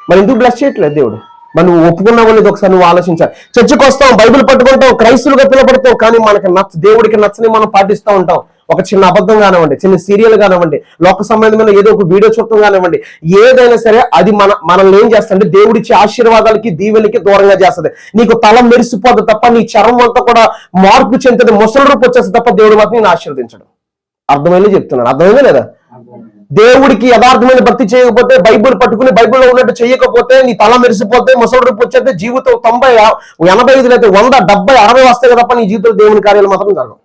మరి ఎందుకు బ్లెస్ చేయట్లేదు దేవుడు? మరి నువ్వు ఒప్పుకున్నావు అనేది ఒకసారి నువ్వు ఆలోచించాలి. చర్చకు వస్తాం, బైబిల్ పట్టుకుంటాం, క్రైస్తులుగా పిలబడతాం, కానీ మనకి దేవుడికి నచ్చని మనం పాటిస్తూ ఉంటాం. ఒక చిన్న అబద్ధం కానివ్వండి, చిన్న సీరియల్ కానివ్వండి, లోక సంబంధమైన ఏదో ఒక వీడియో చూడటం కానివ్వండి, ఏదైనా సరే అది మనల్ని ఏం చేస్తుంది? దేవుడిచ్చే ఆశీర్వాదాలకి దీవెలకి దూరంగా చేస్తుంది. నీకు తల మెరిసిపోదు తప్ప నీ చర్మం అంతా కూడా మార్పు చెందుతుంది, ముసలి రూపు వచ్చేస్తుంది తప్ప దేవుడు మాత్రం నేను ఆశీర్వదించడం. అర్థమైందే చెప్తున్నాను. అర్థమైందా లేదా? దేవుడికి యథార్థమైన భక్తి చేయకపోతే, బైబుల్ పట్టుకుని బైబుల్లో ఉన్నట్టు చేయకపోతే నీ తల మెరిసిపోతే, ముసలి రూపు వచ్చేస్తే జీవితం 90, 85 అయితే 100, 70, 60 వస్తాయి తప్ప నీ జీవితంలో దేవుని కార్యాలు మాత్రం జరగవు.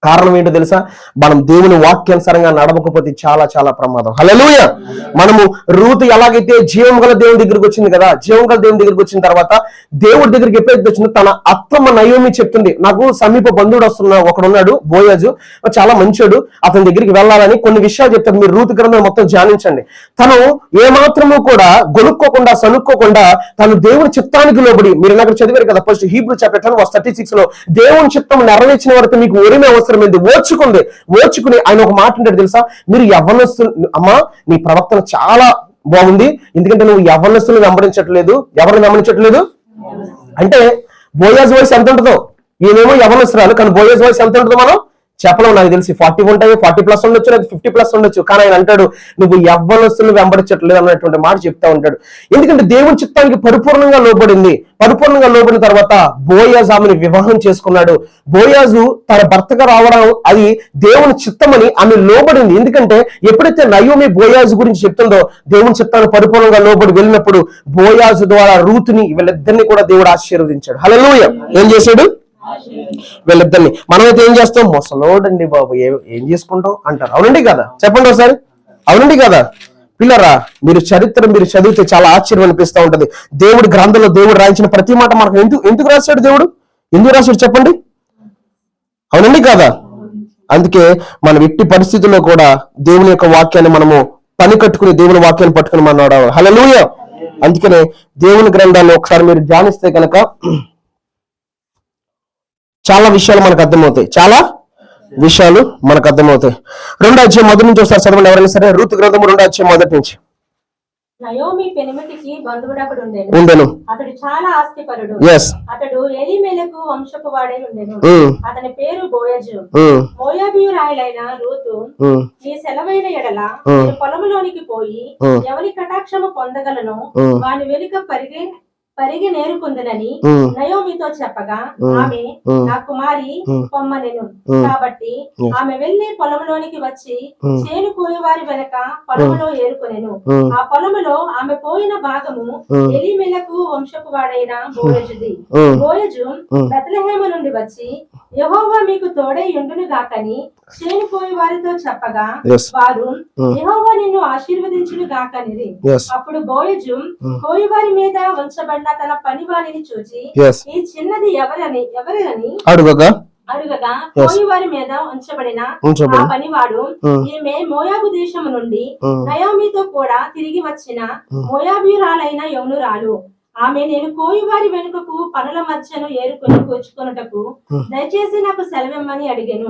కారణం ఏంటో తెలుసా? మనం దేవుని వాక్యానుసారంగా నడవకపోతే చాలా చాలా ప్రమాదం. హల్లెలూయా. మనము రూతు ఎలాగైతే జీవం గల దేవుని దగ్గరికి వచ్చింది కదా, జీవం గల దేవుని దగ్గరికి వచ్చిన తర్వాత దేవుడి దగ్గరికి ఎప్పుడైతే వచ్చిందో తన అత్తమ్మ నయోమి చెప్తుంది, నాకు సమీప బంధువుడు ఒకడున్నాడు బోయాజు, చాలా మంచోడు, అతని దగ్గరికి వెళ్ళాలని కొన్ని విషయాలు చెప్తారు. మీరు రూతు గ్రంథం మొత్తం ధ్యానించండి. తను ఏమాత్రము కూడా గొనుక్కోకుండా సనుక్కోకుండా తను దేవుని చిత్తానికి లోబడి, మీరు నాకు చదివారు కదా ఫస్ట్ హీబ్రూ చాప్టర్ 10:36 లో, దేవుని చిత్తం నెరవేర్చిన వరకు మీకు ఒరిమే అవసరం ఏంది, ఓర్చుకుని ఆయన ఒక మాట అంటాడు తెలుసా, మీరు యవ్వనస్తులు అమ్మా నీ ప్రవర్తన చాలా బాగుంది, ఎందుకంటే నువ్వు యవ్వనస్తులను వెంబడించట్లేదు. ఎవరిని వెంబడించట్లేదు అంటే బోయాజ్ వయసు ఎంత ఉంటుందో, ఈయనేమో యవ్వనస్తురాలు, కానీ బోయాజ్ వయసు ఎంత ఉంటుందో మనం చెప్పలేం. నాకు తెలిసి 40 ఉంటాయి, 40+ ఉండొచ్చు, లేదా 50+ ఉండొచ్చు. కానీ ఆయన అంటాడు నువ్వు యవ్వనస్తులను వెంబడించట్లేదు అన్నటువంటి మాట చెప్తా ఉంటాడు. ఎందుకంటే దేవుని చిత్తానికి పరిపూర్ణంగా లోబడిన తర్వాత బోయాజు ఆమెను వివాహం చేసుకున్నాడు. బోయాజు తన భర్తగా రావడం అది దేవుని చిత్తమని ఆమె లోబడింది. ఎందుకంటే ఎప్పుడైతే నయోమి బోయాజు గురించి చెప్తుందో, దేవుని చిత్తాన్ని పరిపూర్ణంగా లోబడి వెళ్ళినప్పుడు బోయాజు ద్వారా రూతుని వీళ్ళిద్దరిని కూడా దేవుడు ఆశీర్వదించాడు. హల్లెలూయా. ఏం చేశాడు? వీళ్ళిద్దరిని. మనమైతే ఏం చేస్తాం, మొసలోడండి బాబు ఏం చేసుకుంటాం అంటారు. అవునండి కదా? చెప్పండి ఒకసారి. అవునండి కదా? పిల్లరా, మీరు చదివితే చాలా ఆశ్చర్యం అనిపిస్తూ ఉంటది. దేవుడి గ్రంథంలో దేవుడు రాయించిన ప్రతి మాట మనకు ఎందుకు రాశాడు దేవుడు? ఎందుకు రాశాడు చెప్పండి? అవునండి కదా? అందుకే మనం ఎట్టి పరిస్థితుల్లో కూడా దేవుని యొక్క వాక్యాన్ని మనము పని కట్టుకుని దేవుని వాక్యాన్ని పట్టుకుని మనం నడవాలి. హల్లెలూయా. అందుకనే దేవుని గ్రంథాన్ని ఒకసారి మీరు ధ్యానిస్తే కనుక చాలా విషయాలు మనకు అర్థమవుతాయి. 2వ అధ్యాయం మొదటి నుంచి ఒకసారి చదవండి ఎవరైనా సరే. రూతు గ్రంథము 2వ అధ్యాయం మొదటి నుంచి. నయోమి పెనిమిటికి బంధువుడొకడు ఉండెను. అతడు చాలా ఆస్తిపరుడు. అతడు ఎలీమెలకు వంశపు వాడై ఉండెను. అతని పేరు బోయజు. మోయాబీయురాయలైన రూతు నీ సెలవైన ఎడల పొలములోనికి పోయి ఎవరి కటాక్షము పొందగలను వాని వెనుక పరిగి నేరుకుందనని నయోమితో చెప్పగా ఆమె నా కుమారి పొమ్మనెను. కాబట్టి ఆమె వెళ్లి పొలంలోనికి వచ్చి చేను కోయవారి వెనక పొలములో ఏరుకొనెను. ఆ పొలములో ఆమె పోయిన భాగము ఎలీమెలకు వంశపు వాడైన బోయజుది. బోయజు బెత్లెహేము నుండి వచ్చి యెహోవా మీకు తోడై యుండును గాకని చేను కోయి వారితో చెప్పగా వారు యెహోవా నిన్ను ఆశీర్వదించును గాకనిరి. అప్పుడు బోయజు కోయివారి మీద ఉంచబడిన తన పనివారిని చూచి ఈ చిన్నది ఎవరని అడుగగా కోయివారి మీద ఉంచబడిన ఆ పనివాడు ఈమె మోయాబు దేశము నుండి నయోమితో కూడా తిరిగి వచ్చిన మోయాబీయురాలైన యౌనురాలు. ఆమె నేను కోయివారి వెనుకకు పనుల మధ్యను ఏరుకొని కూర్చుకొనుటకు దయచేసి నాకు సెలవిమ్మని అడిగాను.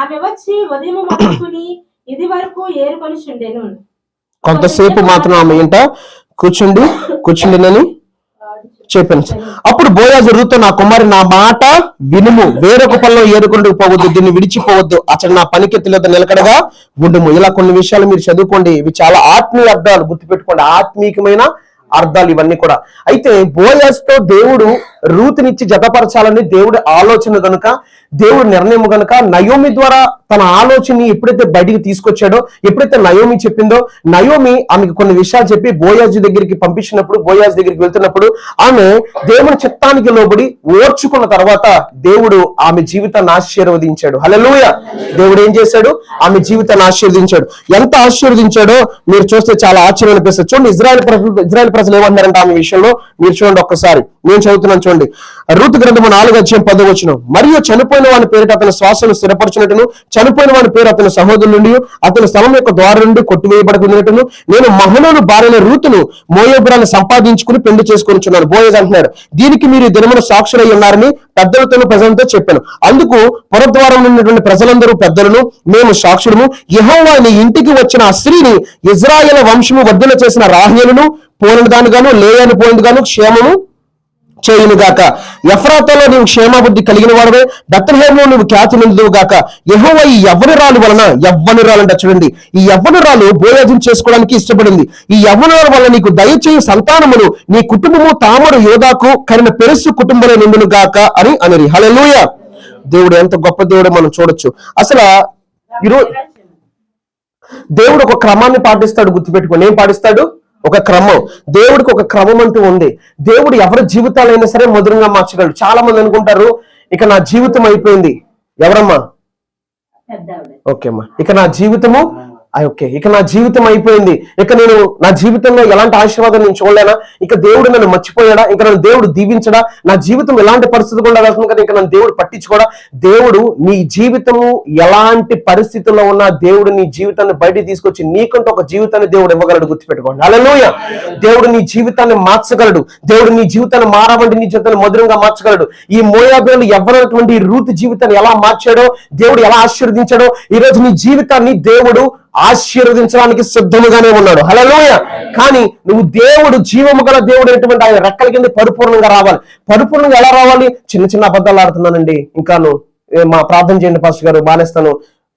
ఆమె వచ్చి ఉదయం మొదలుకుని ఇది వరకు ఏరుకొని చుండెను. కొంతసేపు మాత్రం ఆమె ఇంట కూర్చుండినని చెప్పాను. అప్పుడు బోయాజు రూతుతో నా కుమారి నా మాట వినుము, వేరొక పనిలో ఏరుకుంటూ పోవద్దు, దీన్ని విడిచిపోవద్దు, అతడు నా పనికెత్తులతో నిలకడగా ఉండుము. ఇలా కొన్ని విషయాలు మీరు చదువుకోండి. ఇవి చాలా ఆత్మీయ అర్థాలు, గుర్తుపెట్టుకోండి, ఆత్మీయమైన అర్థాలు ఇవన్నీ కూడా. అయితే బోయాజుతో దేవుడు రూతునిచ్చి జతపరచాలని దేవుడి ఆలోచన కనుక, దేవుడి నిర్ణయం కనుక నయోమి ద్వారా తన ఆలోచనని ఎప్పుడైతే బయటికి తీసుకొచ్చాడో, ఎప్పుడైతే నయోమి చెప్పిందో, నయోమి ఆమెకు కొన్ని విషయాలు చెప్పి బోయాజు దగ్గరికి పంపించినప్పుడు, బోయాజు దగ్గరికి వెళ్తున్నప్పుడు ఆమె దేవుని చిత్తానికి లోబడి ఓర్చుకున్న తర్వాత దేవుడు ఆమె జీవితాన్ని ఆశీర్వదించాడు. హల్లెలూయా. దేవుడు ఏం చేశాడు? ఆమె జీవితాన్ని ఆశీర్వదించాడు. ఎంత ఆశీర్వదించాడో మీరు చూస్తే చాలా ఆశ్చర్యం అనిపిస్తుంది. చూడండి, ఇజ్రాయెల్ ప్రజలు ఏమన్నారంటే ఆమె విషయంలో మీరు చూడండి ఒక్కసారి. నేను చదువుతున్నాను చూడండి. రూతు గ్రంథము 4వ అధ్యాయం 10వ వచనం. మరియు చనిపోయిన వాని పేరిట అతని శ్వాసను స్థిరపరచునట్టును, చనిపోయిన వాని పేరు అతని సహోదరుల నుండి అతని స్థలం యొక్క ద్వారం నుండి కొట్టివేయబడుకున్నట్టును నేను మహనోను భార్యను రూతును మోయాబురాన్ని సంపాదించుకుని పెళ్లి చేసుకొనిచున్నాను. బోయజ్ అంటున్నాడు, దీనికి మీరు దినమున సాక్షులై ఉన్నారని పెద్దలతో ప్రజలతో చెప్పాను. అందుకు పురద్వారం ఉన్నటువంటి ప్రజలందరూ పెద్దలను మేము సాక్షులము. యెహోవా నీ ఇంటికి వచ్చిన ఆ స్త్రీని ఇజ్రాయేల్ వంశము వర్ధన చేసిన రాహేలును పోలిన దానిగాను, లేయాను పోలిన గాను క్షేమము చేయునుగాక. ఎఫ్రాతాలో నీవు క్షేమాబుద్ధి కలిగిన వాడవే, బెత్లెహేములో నువ్వు ఖ్యాతి నిందువు గాక. యెహోవా ఈ యవ్వనురాలు వలన, యవ్వనురాలంట చూడండి, ఈ యవ్వనురాలు బోయాజును చేసుకోవడానికి ఇష్టపడింది. ఈ యవ్వనురాలు వల్ల నీకు దయచేయి సంతానమును నీ కుటుంబము తామరు యోధాకు కరిన పెరుసు కుటుంబంలో నిండును గాక అని అనిరి. హల్లెలూయా. దేవుడు ఎంత గొప్ప దేవుడు మనం చూడొచ్చు. అసలు ఈరోజు దేవుడు ఒక క్రమాన్ని పాటిస్తాడు, గుర్తుపెట్టుకోండి. ఏం పాటిస్తాడు? ఒక క్రమం. దేవుడికి ఒక క్రమం అంటూ ఉంది. దేవుడు ఎవరి జీవితాలైనా సరే మధురంగా మార్చగలడు. చాలా మంది అనుకుంటారు ఇక నా జీవితం అయిపోయింది. ఎవరమ్మా? పెద్ద ఆవిడ. ఓకే అమ్మా, ఇక నా జీవితము ఓకే, ఇక నా జీవితం అయిపోయింది, ఇక నేను నా జీవితంలో ఎలాంటి ఆశీర్వాదం నేను చూడలేనా, ఇక దేవుడు నన్ను మర్చిపోయాడా, ఇక నన్ను దేవుడు దీవించడా, నా జీవితం ఎలాంటి పరిస్థితి కూడా వెళ్తుంది కదా, ఇక నన్ను దేవుడు పట్టించుకోడా. దేవుడు నీ జీవితము ఎలాంటి పరిస్థితుల్లో ఉన్నా దేవుడు నీ జీవితాన్ని బయటికి తీసుకొచ్చి నీకంటూ ఒక జీవితాన్ని దేవుడు ఇవ్వగలడు. గుర్తుపెట్టుకోండి. హల్లెలూయా. దేవుడు నీ జీవితాన్ని మార్చగలడు. దేవుడు నీ జీవితాన్ని మారవంటి నీ జీవితాన్ని మధురంగా మార్చగలడు. ఈ మోయాబీయులు ఎవరైనటువంటి రూతు జీవితాన్ని ఎలా మార్చాడో, దేవుడు ఎలా ఆశీర్వదించాడో, ఈ రోజు నీ జీవితాన్ని దేవుడు ఆశీర్వదించడానికి సిద్ధముగానే ఉన్నాడు. హల్లెలూయా. కానీ నువ్వు దేవుడు జీవము గల దేవుడు అనేటువంటి ఆయన రెక్కల కింద పరిపూర్ణంగా రావాలి. పరిపూర్ణంగా ఎలా రావాలి? చిన్న చిన్న అబద్ధాలు ఆడుతున్నానండి, ఇంకాను మా ప్రార్థన చేయండి పాస్టర్ గారు, బానేస్తాను.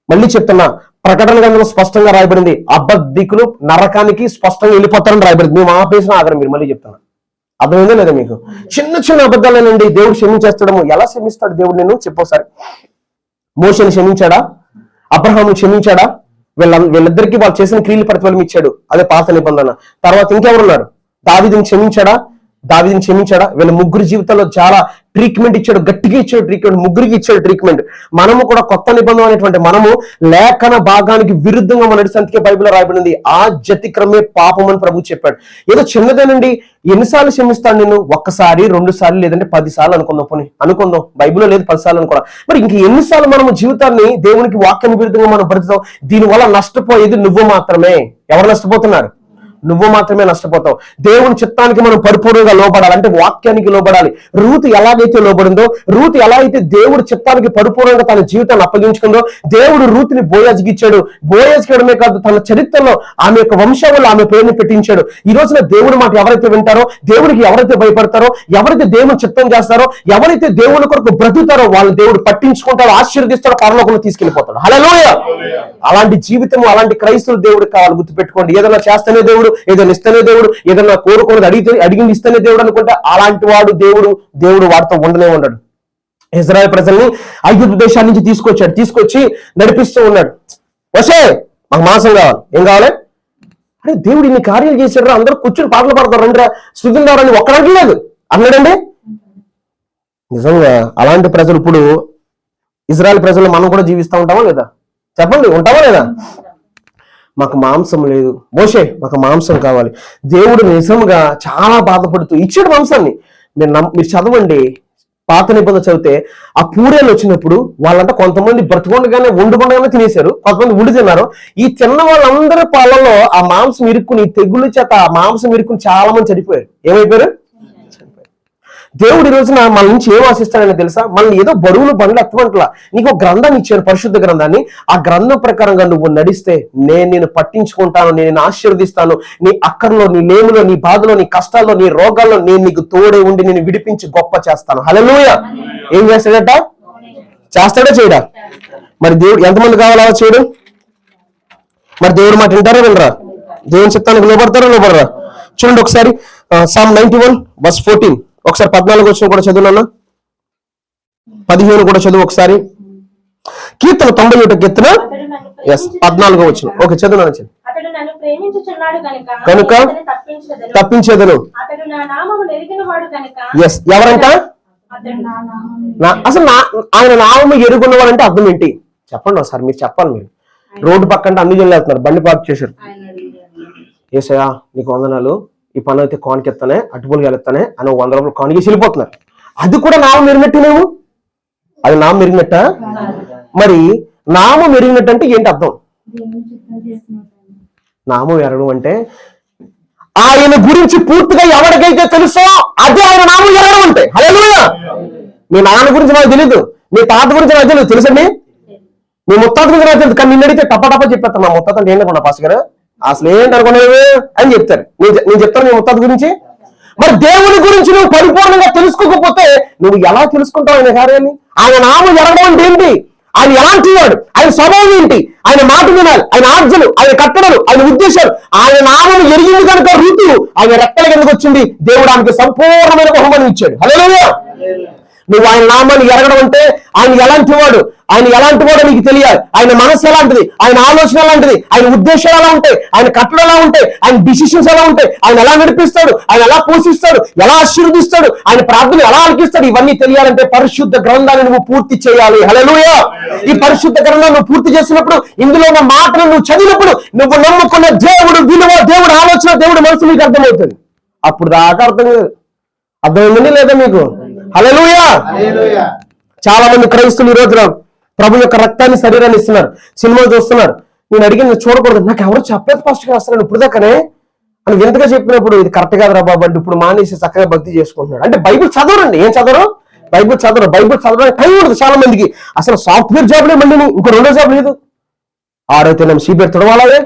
మళ్ళీ చెప్తున్నా, ప్రకటన గ్రంథంలో స్పష్టంగా రాయబడింది, అబద్ధికులు నరకానికి స్పష్టంగా వెళ్ళిపోతారని రాయబడింది. మేము ఆపేసిన ఆగరం, మీరు మళ్ళీ చెప్తున్నా. అర్థమైందా లేదా మీకు? చిన్న చిన్న అబద్ధాలేనండి దేవుడు క్షమించేస్తాడము. ఎలా క్షమిస్తాడు దేవుడు? నేను చెప్పోసారి. మోషేని క్షమించాడా? అబ్రహాముని క్షమించాడా? వీళ్ళిద్దరికి వాళ్ళు చేసిన క్రియలు ప్రతిఫలం ఇచ్చాడు. అదే పాత నిబంధన. తర్వాత ఇంకెవరున్నారు? దావీదుని క్షమించాడా? వీళ్ళ ముగ్గురు జీవితాల్లో చాలా ట్రీట్మెంట్ ఇచ్చాడు, గట్టిగా ఇచ్చాడు ట్రీట్మెంట్, ముగ్గురికి ఇచ్చాడు ట్రీట్మెంట్. మనము కూడా కొత్త నిబంధన అనేటువంటి మనము లేఖన భాగానికి విరుద్ధంగా మన నడిచేందుకే బైబిల్లో రాయబడింది, ఆ జతిక్రమే పాపం అని ప్రభు చెప్పాడు. ఏదో చిన్నదేనండి, ఎన్నిసార్లు క్షమిస్తాను నేను? ఒక్కసారి, 2 సార్లు, లేదంటే 10 సార్లు అనుకుందాం. బైబిల్లో లేదు 10 సార్లు అనుకోవడం. మరి ఇంక ఎన్నిసార్లు మనము జీవితాన్ని దేవునికి వాక్యానికి విరుద్ధంగా మనం బ్రతుకుతాం? దీనివల్ల నష్టపోయేది నువ్వు మాత్రమే. ఎవరు నష్టపోతున్నారు? నువ్వు మాత్రమే నష్టపోతావు. దేవుని చిత్తానికి మనం పరిపూర్ణంగా లోబడాలి, అంటే వాక్యానికి లోబడాలి. రూతు ఎలాగైతే లోబడిందో, రూతు ఎలా అయితే దేవుడి చిత్తానికి పరిపూర్ణంగా తన జీవితాన్ని అప్పగించుకుందో, దేవుడు రూతుని బోయాజ్కి ఇచ్చాడు. బోయాజ్కి ఇవ్వడమే కాదు, తన చరిత్రలో ఆమె యొక్క వంశావళిలో ఆమె పేరుని పెట్టించాడు. ఈ రోజున దేవుడి మాట ఎవరైతే వింటారో, దేవుడికి ఎవరైతే భయపడతారో, ఎవరైతే దేవుని చిత్తం చేస్తారో, ఎవరైతే దేవుని కొరకు బ్రతుకుతారో, వాళ్ళని దేవుడు పట్టించుకుంటారో, ఆశీర్వదిస్తారో, పరలోకంలో తీసుకెళ్లిపోతాడు. హల్లెలూయా. అలాంటి జీవితం, అలాంటి క్రైస్తవులు దేవుడికి కావాలి. గుర్తుపెట్టుకోండి. ఏదైనా చేస్తేనే దేవుడు, ఏదైనా ఇస్తేనే దేవుడు, ఏదైనా కోరుకున్నది అడిగింది ఇస్తేనే దేవుడు అనుకుంటే అలాంటి వాడు దేవుడు వాడితో ఉండనే ఉండడు. ఇజ్రాయెల్ ప్రజల్ని ఐగుప్తు దేశాన్ని నుంచి తీసుకొచ్చి నడిపిస్తూ ఉన్నాడు. వసే మాకు మాంసం కావాలి. ఏం కావాలి? అరే దేవుడు ఇన్ని కార్యాలు చేశాడు, అందరూ కూర్చొని పాటలు పాడతారు, రండి స్తుతిందారని ఒక్కడంటలేదు అన్నాడండి. నిజంగా అలాంటి ప్రజలు ఇప్పుడు ఇజ్రాయెల్ ప్రజలు మనం కూడా జీవిస్తూ ఉంటామా లేదా? చెప్పండి, ఉంటామా లేదా? మాకు మాంసం లేదు మోషే, మాకు మాంసం కావాలి. దేవుడు నిజంగా చాలా బాధపడుతూ ఇచ్చాడు మాంసాన్ని. మీరు చదవండి, పాత నిబంధన చదివితే ఆ పూరేలు వచ్చినప్పుడు వాళ్ళంతా కొంతమంది బ్రతుకుండగానే వండుకుండగానే తినేశారు, కొంతమంది ఉండి తిన్నారు. ఈ తిన్న వాళ్ళందరి పాలలో ఆ మాంసం ఇరుక్కుని, తెగుళ్ళ చేత ఆ మాంసం ఇరుక్కుని చాలా మంది చనిపోయారు. ఏమైపోయారు? దేవుడు ఈ రోజున మన నుంచి ఏం ఆశిస్తాడని తెలుసా? మనల్ని ఏదో బరువులు బండ్లు ఎత్తమంటలా, నీకు ఒక గ్రంథాన్ని ఇచ్చాడు, పరిశుద్ధ గ్రంథాన్ని. ఆ గ్రంథం ప్రకారంగా నువ్వు నడిస్తే నేను పట్టించుకుంటాను, నేను ఆశీర్వదిస్తాను. నీ అక్కర్లో, నీ లేములో, నీ బాధలో, నీ కష్టాల్లో, నీ రోగాల్లో నేను నీకు తోడే ఉండి నేను విడిపించి గొప్ప చేస్తాను. హల్లెలూయా. ఏం చేస్తాడట? చేస్తాడా చేయడా? మరి దేవుడు ఎంతమంది కావాలి అలా చేయడు? మరి దేవుడు మాట వింటారా వినరా? దేవుని చిత్తానికి లోబడరా? చూడండి ఒకసారి Psalm 91:14. ఒకసారి 14 వచ్చిన కూడా చదువునా, 15 కూడా చదువు ఒకసారి. కీర్తన 91 కీర్తన 14 వచ్చిన. ఓకే, చదువునా. కనుక తప్పించేదను. ఎస్, ఎవరంట? అసలు ఆయన నామము ఎరుగున్నవాడు అంటే అర్థం ఏంటి చెప్పండి ఒకసారి. మీరు చెప్పాలి. మీరు రోడ్డు పక్కన అన్ని జనులు వెళ్తున్నారు, బండి పార్క్ చేశారు. ఏసయ్యా నీకు వందనాలు, ఈ పని అయితే కాన్కి ఎత్తానే, అటుపులుగా వెళ్తానే అని 100 రూపాయలు కాన్కి వెళ్ళిపోతున్నారు. అది కూడా నామం మెరిగినట్టేనేమో. అది నామం మెరిగినట్ట? మరి నామం మెరిగినట్టు అంటే ఏంటి అర్థం? నామం ఎరగడం అంటే ఆయన గురించి పూర్తిగా ఎవరికైతే తెలుసో అదే ఆయన నామం ఎరగడం అంటే. హల్లెలూయా. మీ నాన్న గురించి నాకు తెలియదు, మీ తాత గురించి నాకు తెలియదు, తెలుసండి. మీ ముత్తాత గురించి నాకు తెలుసు, కానీ నిన్ను అడిగితే టప చెప్పేస్తాను. మా ముత్తాత అంటే ఏంటనుకున్నా పాస్ గారు, అసలు ఏంటి అనుకునేవి అని చెప్తారు. నేను చెప్తాను మీ ముత్తాత గురించి. మరి దేవుని గురించి నువ్వు పరిపూర్ణంగా తెలుసుకోకపోతే నువ్వు ఎలా తెలుసుకుంటావు ఆయన కార్యాన్ని? ఆయన నామం ఎరగడం అంటే ఏంటి? ఆయన ఎలాంటి వాడు, ఆయన స్వభావం ఏంటి, ఆయన మాట వినాలి, ఆయన ఆజ్ఞలు, ఆయన కట్టడలు, ఆయన ఉద్దేశాలు. ఆయన నామం ఎరిగింది కనుక ఋతు ఆయన రెక్కల కిందకు వచ్చింది. దేవుడు ఆమెకు సంపూర్ణమైన బహుమానం ఇచ్చాడు. హల్లెలూయా. నువ్వు ఆయన నామాన్ని ఎరగడం అంటే ఆయన ఎలాంటి వాడు నీకు తెలియాలి. ఆయన మనసు ఎలాంటిది, ఆయన ఆలోచన ఎలాంటిది, ఆయన ఉద్దేశాలు ఎలా ఉంటాయి, ఆయన కట్టలు ఎలా ఉంటాయి, ఆయన డిసిషన్స్ ఎలా ఉంటాయి, ఆయన ఎలా నడిపిస్తాడు, ఆయన ఎలా పోషిస్తాడు, ఎలా ఆశీర్వదిస్తాడు, ఆయన ప్రార్థన ఎలా ఆలకిస్తాడు, ఇవన్నీ తెలియాలంటే పరిశుద్ధ గ్రంథాన్ని నువ్వు పూర్తి చేయాలి. హల్లెలూయా. ఈ పరిశుద్ధ గ్రంథాన్ని నువ్వు పూర్తి చేసినప్పుడు, ఇందులో ఉన్న మాటలు నువ్వు చదివినప్పుడు, నువ్వు నమ్ముకున్న దేవుడు విలువ, దేవుడు ఆలోచన, దేవుడు మనసు నీకు అర్థమవుతుంది. అప్పుడు దాకా అర్థమైందని లేదా మీకు? హల్లెలూయా. చాలా మంది క్రైస్తులు ఈ రోజున ప్రభు యొక్క రక్తాన్ని, శరీరాన్ని ఇస్తున్నారు, సినిమా చూస్తున్నారు. నేను అడిగింది చూడకూడదు, నాకు ఎవరు చెప్పలేదు ఫస్ట్ గా వస్తున్నాను ఇప్పుడు దాకానే అని వింతగా చెప్పినప్పుడు ఇది కరెక్ట్ కాదురా బాబు అంటే ఇప్పుడు మానేసి చక్కగా భక్తి చేసుకుంటున్నాడు. అంటే బైబిల్ చదవరండి. ఏం చదవరు? బైబిల్ చదవడానికి టైం ఉండదు చాలా మందికి. అసలు సాఫ్ట్వేర్ జాబ్లే మళ్ళీ ఇంకో రెండో జాబ్ లేదు. 6 తినం సీపేరు తుడవాలయే,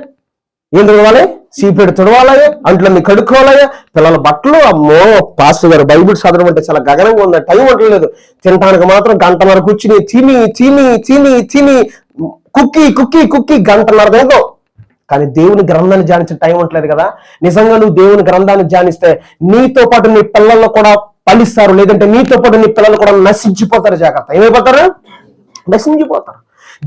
ఏం తుడవాలి? సీపేరు తుడవాలయే, అంట్లన్నీ కడుక్కోవాలయే, పిల్లల బట్టలు. అమ్మో పాస్టర్ గారు బైబిల్ చదవడం అంటే చాలా గగనంగా ఉంది, టైం ఉండలేదు. తినడానికి మాత్రం గంటన్నర కూర్చుని తిని కుక్కి గంటన్నర తింటాం. కానీ దేవుని గ్రంథాన్ని ధ్యానించే టైం ఉండలేదు కదా. నిజంగా నువ్వు దేవుని గ్రంథాన్ని ధ్యానిస్తే నీతో పాటు నీ పిల్లల్లో కూడా ఫలిస్తారు, లేదంటే నీతో పాటు నీ పిల్లలు కూడా నశించిపోతారు. జాగ్రత్త, ఏమైపోతారు? నశించిపోతారు.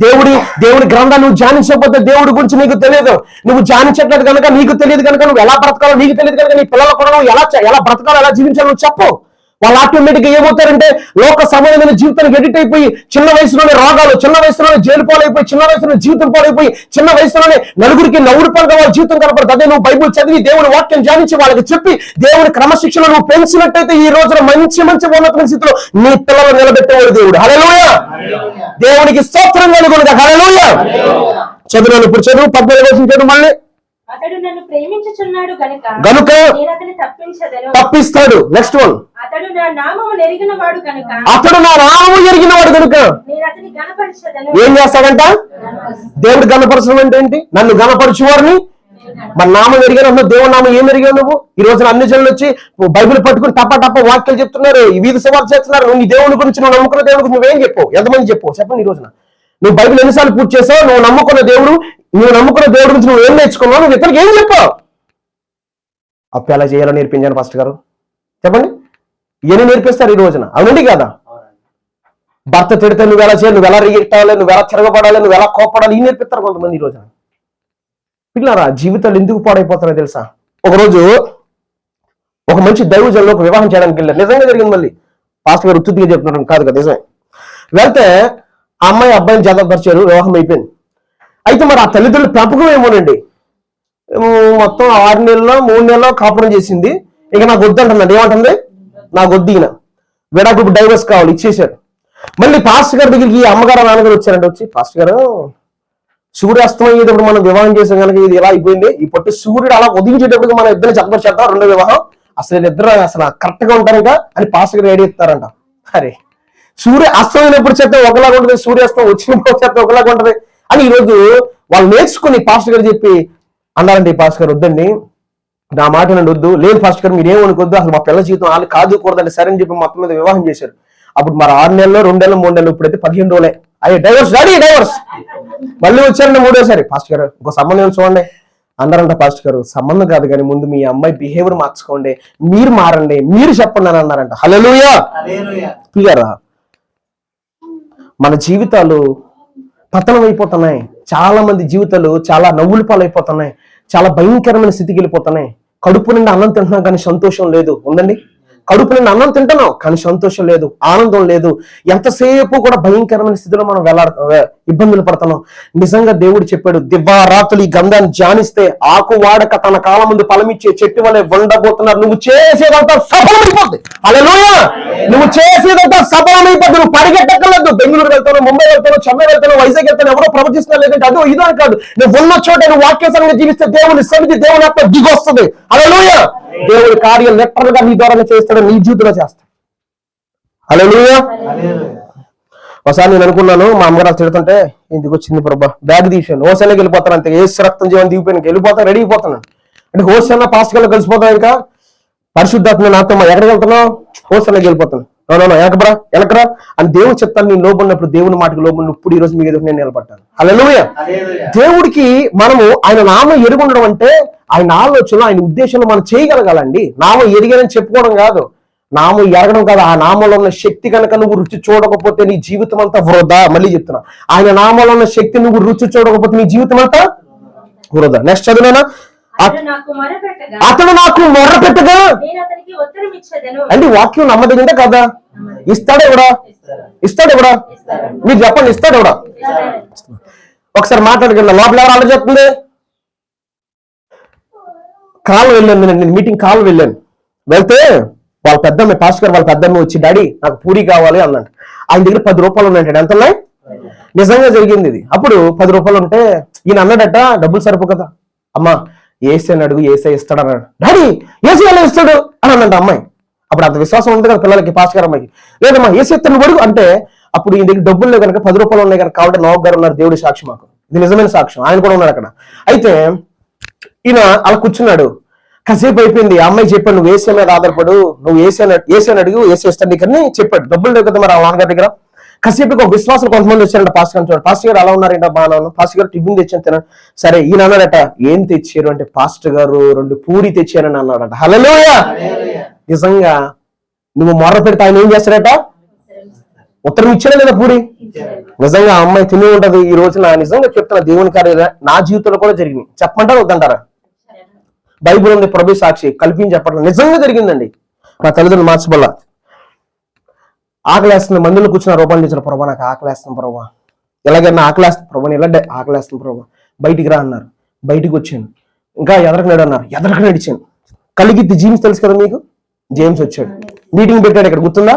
దేవుడి గ్రంథాన్ని నువ్వు ధ్యానించకపోతే దేవుడి గురించి నీకు తెలియదు. నువ్వు ధ్యానించట్లేదు కనుక నీకు తెలియదు కనుక నువ్వు ఎలా బ్రతకాలో నీకు తెలియదు కనుక నీ పిల్లలు కూడా నువ్వు ఎలా బ్రతకాలో, ఎలా జీవించాలో నువ్వు చెప్పు. వాళ్ళు ఆటోమేటిక్ గా ఏమవుతారంటే లోక సంబంధమైన జీవితానికి ఎడిట్ అయిపోయి, చిన్న వయసులోనే రోగాలు, చిన్న వయసులోనే జైలు పాలైపోయి, చిన్న వయసులోనే జీవితం పాలైపోయి, చిన్న వయసులోనే నలుగురికి నవ్వుడు పనుగా వాళ్ళ జీవితం కనపడుతుంది. అదే నువ్వు బైబిల్ చదివి దేవుని వాక్యం ధ్యానించి వాళ్ళకి చెప్పి దేవుని క్రమశిక్షణ నువ్వు పెంచినట్టయితే ఈ రోజున మంచి ఉన్నతమైన స్థితిలో నీ పిల్లలు నిలబెట్టేవాడు దేవుడు. హల్లెలూయా. దేవునికి స్తోత్రం కలుగునుగాక. హల్లెలూయా. చదువు ఇప్పుడు చదువు 14 చదువు మళ్ళీ. అతడు నన్ను ప్రేమించుచున్నాడు గనుక నేను అతన్ని తప్పిస్తాడు. Next one. అతడు నా నామము ఎరిగిన వాడు కనుక నేను అతన్ని గణపరిచెదను. ఏం చేస్తాడంట? దేవుడు గణపరచడం అంటే ఏంటి? నన్ను గణపరచువారిని. మన నామం ఎరిగిన దేవుడు నామం ఏం ఎరిగావు నువ్వు? ఈ రోజున అన్ని జనులు వచ్చి బైబిల్ పట్టుకుని టప్ప వాక్యాలు చెప్తున్నారు, వీధి సవాలు చేస్తున్నారు. నువ్వు నీ దేవుని గురించి, నువ్వు నమ్ముకున్న దేవుడి గురించి నువ్వేం చెప్పు? ఎంతమంది చెప్పు? చెప్పండి. ఈ రోజున నువ్వు బైబిల్ ఎన్నిసార్లు పూర్తి చేసావు? నువ్వు నమ్ముకున్న దేవుడు గురించి నువ్వు ఏం నేర్చుకున్నావు? నువ్వు ఇతరులకు ఏం చెప్పావు? అప్పు ఎలా చేయాలో నేర్పించాను ఫస్ట్ గారు. చెప్పండి. ఇవన్నీ నేర్పిస్తారు ఈ రోజున, అవునండి కదా? భర్త తిడితే నువ్వు ఎలా చేయాలి, నువ్వు ఎలా రియాక్ట్ అవ్వాలి, నువ్వు ఎలా తిరగబడాలి, నువ్వు ఎలా కోపడాలి, ఇవి నేర్పిస్తారు కొంతమంది ఈ రోజున. పిల్లరా, జీవితాలు ఎందుకు పాడైపోతారో తెలుసా? ఒకరోజు ఒక మంచి దైవజనులు ఒక వివాహం చేయడానికి వెళ్ళారు. నిజంగా జరిగింది. మళ్ళీ పాస్టర్ గారు ఉత్తుగా చెప్తున్నాను కాదు కదా, నిజమే. వెళ్తే ఆ అమ్మాయి అబ్బాయిని జతపరిచారు, వివాహం అయిపోయింది. అయితే మరి ఆ తల్లిదండ్రుల పెంపకం ఏమోనండి, మొత్తం 6 నెలల్లో 3 నెలల్లో కాపురం చేసింది. ఇక నాకు వద్దు అంటుందండి. ఏమంటుంది? నాకు వద్దు, ఈయన విడాకులు, డైవర్స్ కావాలి, ఇచ్చేశారు. మళ్ళీ పాస్టర్ గారి దగ్గరికి ఈ అమ్మగారు నాన్నగారు వచ్చారంటే, వచ్చి పాస్టర్ గారు సూర్యాస్తం అయ్యేటప్పుడు మనం వివాహం చేసాం కనుక ఇది ఎలా అయిపోయింది, ఈ పొట్టు సూర్యుడు అలా ఉదయించేటప్పుడు మనం ఇద్దరు చెప్పబడిచేద్దాం, రెండో వివాహం, అసలు ఇద్దరు అసలు కరెక్ట్ గా ఉంటారంట అని పాస్టర్ గారు ఐడియా ఇస్తారంట. అరే, సూర్య అస్తమైనప్పుడు చేస్తే ఒకలాగా ఉంటుంది, సూర్యాస్తం వచ్చినప్పుడు చేస్తే ఒకలాగా ఉంటది అని ఈరోజు వాళ్ళు నేర్చుకుని పాస్టర్ గారు చెప్పి అన్నారండి. పాస్టర్ గారు వద్దండి, నా మాట నన్ను వద్దు. లేదు పాస్టర్ గారు మీరు ఏమనుకోద్దు, అసలు మా పిల్ల జీవితం వాళ్ళు కాదు కూడదండి, సరే అని చెప్పి మొత్తం మీద వివాహం చేశారు. అప్పుడు మరి 6 నెలలు, 2 నెలలు, 3 నెలలు, ఇప్పుడైతే 15 రోజులే అయ్యే డైవర్స్. మళ్ళీ వచ్చారండి 3వ సారి. పాస్టర్ గారు ఇంకో సంబంధం చూడండి అన్నారంట. పాస్టర్ గారు సంబంధం కాదు కానీ ముందు మీ అమ్మాయి బిహేవియర్ మార్చుకోండి, మీరు మారండి, మీరు చెప్పండి అని అన్నారంట. హల్లెలూయా. క్లియరా? మన జీవితాలు పతనం అయిపోతున్నాయి. చాలా మంది జీవితాలు చాలా నవ్వుల పాలైపోతున్నాయి, చాలా భయంకరమైన స్థితికి వెళ్ళిపోతున్నాయి. కడుపు నిండా అన్నం తింటున్నాం కానీ సంతోషం లేదు. ఉందండి, కడుపు నిండా అన్నం తింటున్నాం కానీ సంతోషం లేదు, ఆనందం లేదు. ఎంతసేపు కూడా భయంకరమైన స్థితిలో మనం ఇబ్బందులు పడుతున్నాం. నిజంగా దేవుడు చెప్పాడు, దివారాత్రులు ఈ గంధాన్ని ధ్యానిస్తే ఆకు వాడక తన కాలం ముందు ఫలమిచ్చే చెట్టు వలె ఉండబోతున్నారు. నువ్వు చేసేదంతా సఫలమైపోద్ది. హల్లెలూయా. నువ్వు చేసేదంతా సఫలమైపోద్ది. నువ్వు పరిగెట్టక్కర్లేదు. బెంగళూరు వెళ్తాను, ముంబై వెళ్తాను, చెన్నై వెళ్తాను, వైజాగ్ వెళ్తాను, ఎవరో ప్రవచిస్తున్నా లేదంటే అదో ఇదో కాదు. నువ్వు ఉన్న చోట నువ్వు వాక్యసంగా జీవిస్తే దేవుని సన్నిధి, దేవుని ఆత్మ దిగొస్తుంది. హల్లెలూయా. దేవుడి కార్యం లెటర్ గా నీ ద్వారా చేస్తాడు, నీ జీవితంలో చేస్తాడు. హల్లెలూయా. ఒకసారి నేను అనుకున్నాను, మా అమ్మగారు తిడుతుంటే ఇంటికి వచ్చింది ప్రభా, బ్యాగ్ తీసాను, హోసల్లోకి వెళ్ళిపోతాను, అంతే ఏసు రక్తం జీవనం దిగిపోయిన వెళ్ళిపోతాను, రెడీ అయిపోతాను. అంటే హోసల్ పాస్టర్లో కలిసిపోతాను. ఇంకా పరిశుద్ధాత్మ నాతో ఎక్కడికి వెళ్తున్నావు? హోసల్లోకి వెళ్ళిపోతాను. ఎనకరా అని దేవుని చెప్తాను. నేను లోబడినప్పుడు, దేవుని మాటకు లోబడినప్పుడు ఇప్పుడు ఈ రోజు మీకు ఎదురు నేను నిలబడ్డాను. హల్లెలూయా. దేవుడికి మనము ఆయన నామం ఎరుగుండడం అంటే ఆయన ఆలోచన, ఆయన ఉద్దేశంలో మనం చేయగలగాలండి. నామం ఎరిగానని చెప్పుకోవడం కాదు. నామం ఎరగడం కాదు, ఆ నామంలో ఉన్న శక్తి కనుక నువ్వు రుచి చూడకపోతే నీ జీవితం అంతా వృధా. మళ్ళీ చెప్తున్నా, ఆయన నామంలో ఉన్న శక్తి నువ్వు రుచి చూడకపోతే నీ జీవితం అంతా వృధా. నెక్స్ట్ చదివేనా? అతడు నాకు మొర్ర పెట్టగా అంటే వాక్యం నమ్మదగిందా కదా? ఇస్తాడే కూడా, ఇస్తాడే కూడా. మీరు చెప్పండి, ఇస్తాడే కూడా. ఒకసారి మాట్లాడుకున్నా, లోపల ఎవరు అలా చెప్తుంది? కాలు వెళ్ళాను నేను, మీటింగ్ కాలు వెళ్ళాను. వెళ్తే వాళ్ళ పెద్దమ్మ, పాస్టర్ గారు వాళ్ళ పెద్దమ్మ వచ్చి, డాడీ నాకు పూరి కావాలి అన్నాడు. ఆయన దగ్గర 10 రూపాయలు ఉన్నాయంటే ఎంత ఉన్నాయి? నిజంగా జరిగింది ఇది. అప్పుడు 10 రూపాయలు ఉంటే ఈయన అన్నాడట, డబ్బులు సరిపో కదా అమ్మా, ఏసైని అడుగు, ఏసై ఇస్తాడు అన్నాడు. డాడీ ఏసీ ఎలా ఇస్తాడు అని అన్నాడు అమ్మాయి. అప్పుడు అంత విశ్వాసం ఉంది కదా పిల్లలకి, పాస్టర్ గారు అమ్మాయికి. లేదమ్మా ఏసీ ఇస్తాను అడుగు అంటే, అప్పుడు ఈయన దగ్గర డబ్బులు లేవు కనుక 10 రూపాయలు ఉన్నాయి కనుక కాబట్టి నోక్ గారు ఉన్నారు, దేవుడి సాక్షి మాకు, ఇది నిజమైన సాక్ష్యం, ఆయన కూడా ఉన్నాడు అక్కడ. అయితే ఈయన అలా కూర్చున్నాడు. కాసేపు అయిపోయింది, ఆ అమ్మాయి చెప్పాడు, నువ్వు ఏసీ మీద ఆధారపడు, నువ్వు ఏసీ అడుగు, ఏసీ ఇస్తాను నీకని చెప్పాడు. డబ్బులు లేవు కదా మరి ఆ నాన్నగారి దగ్గర. కాసేపు ఒక విశ్వాసం కొంతమంది వచ్చారంట పాస్టర్ గారు. చూడండి, పాస్టర్ గారు అలా ఉన్నారంట, బాగా పాస్టర్ గారు టిఫిన్ తెచ్చాను తిన్నాడు. సరే ఈయన అన్నాడట, ఏం తెచ్చారు అంటే, పాస్టర్ గారు 2 పూరి తెచ్చారని అన్నాడట. హల్లెలూయా. నిజంగా నువ్వు మొర్ర పెడితే ఆయన ఏం చేస్తాడట? ఉత్తరం ఇచ్చాడా లేదా? పూరి. నిజంగా ఆ అమ్మాయి తిని ఉంటది. ఈ రోజున నిజంగా చెప్తున్నా, దేవుని కార్యాలు నా జీవితంలో కూడా జరిగింది. చెప్పమంటారా వద్దంటారా? బైబుల్ ఉంది, ప్రభు సాక్షి, కల్పించి చెప్పట్లేదు, నిజంగా జరిగిందండి. మా తల్లిదండ్రులు మార్చబల్లా. ఆకలేస్తుంది, మందులు కూర్చున్న రూపాయలు తెచ్చిన, ప్రభా నాకు ఆకలేస్తుంది ప్రభా, ఎలాగైనా ఆకలేస్తుంది ప్రభా, ఇలా ఆకలేస్తుంది ప్రభా, బయటికి రా అన్నారు. బయటికి వచ్చాను. ఇంకా ఎదరకనాడు అన్నారు, ఎదరక నడిచాను. కలిగిద్ది జేమ్స్ తెలుసు కదా మీకు, జేమ్స్ వచ్చాడు, మీటింగ్ పెట్టాడు ఇక్కడ, గుర్తుందా?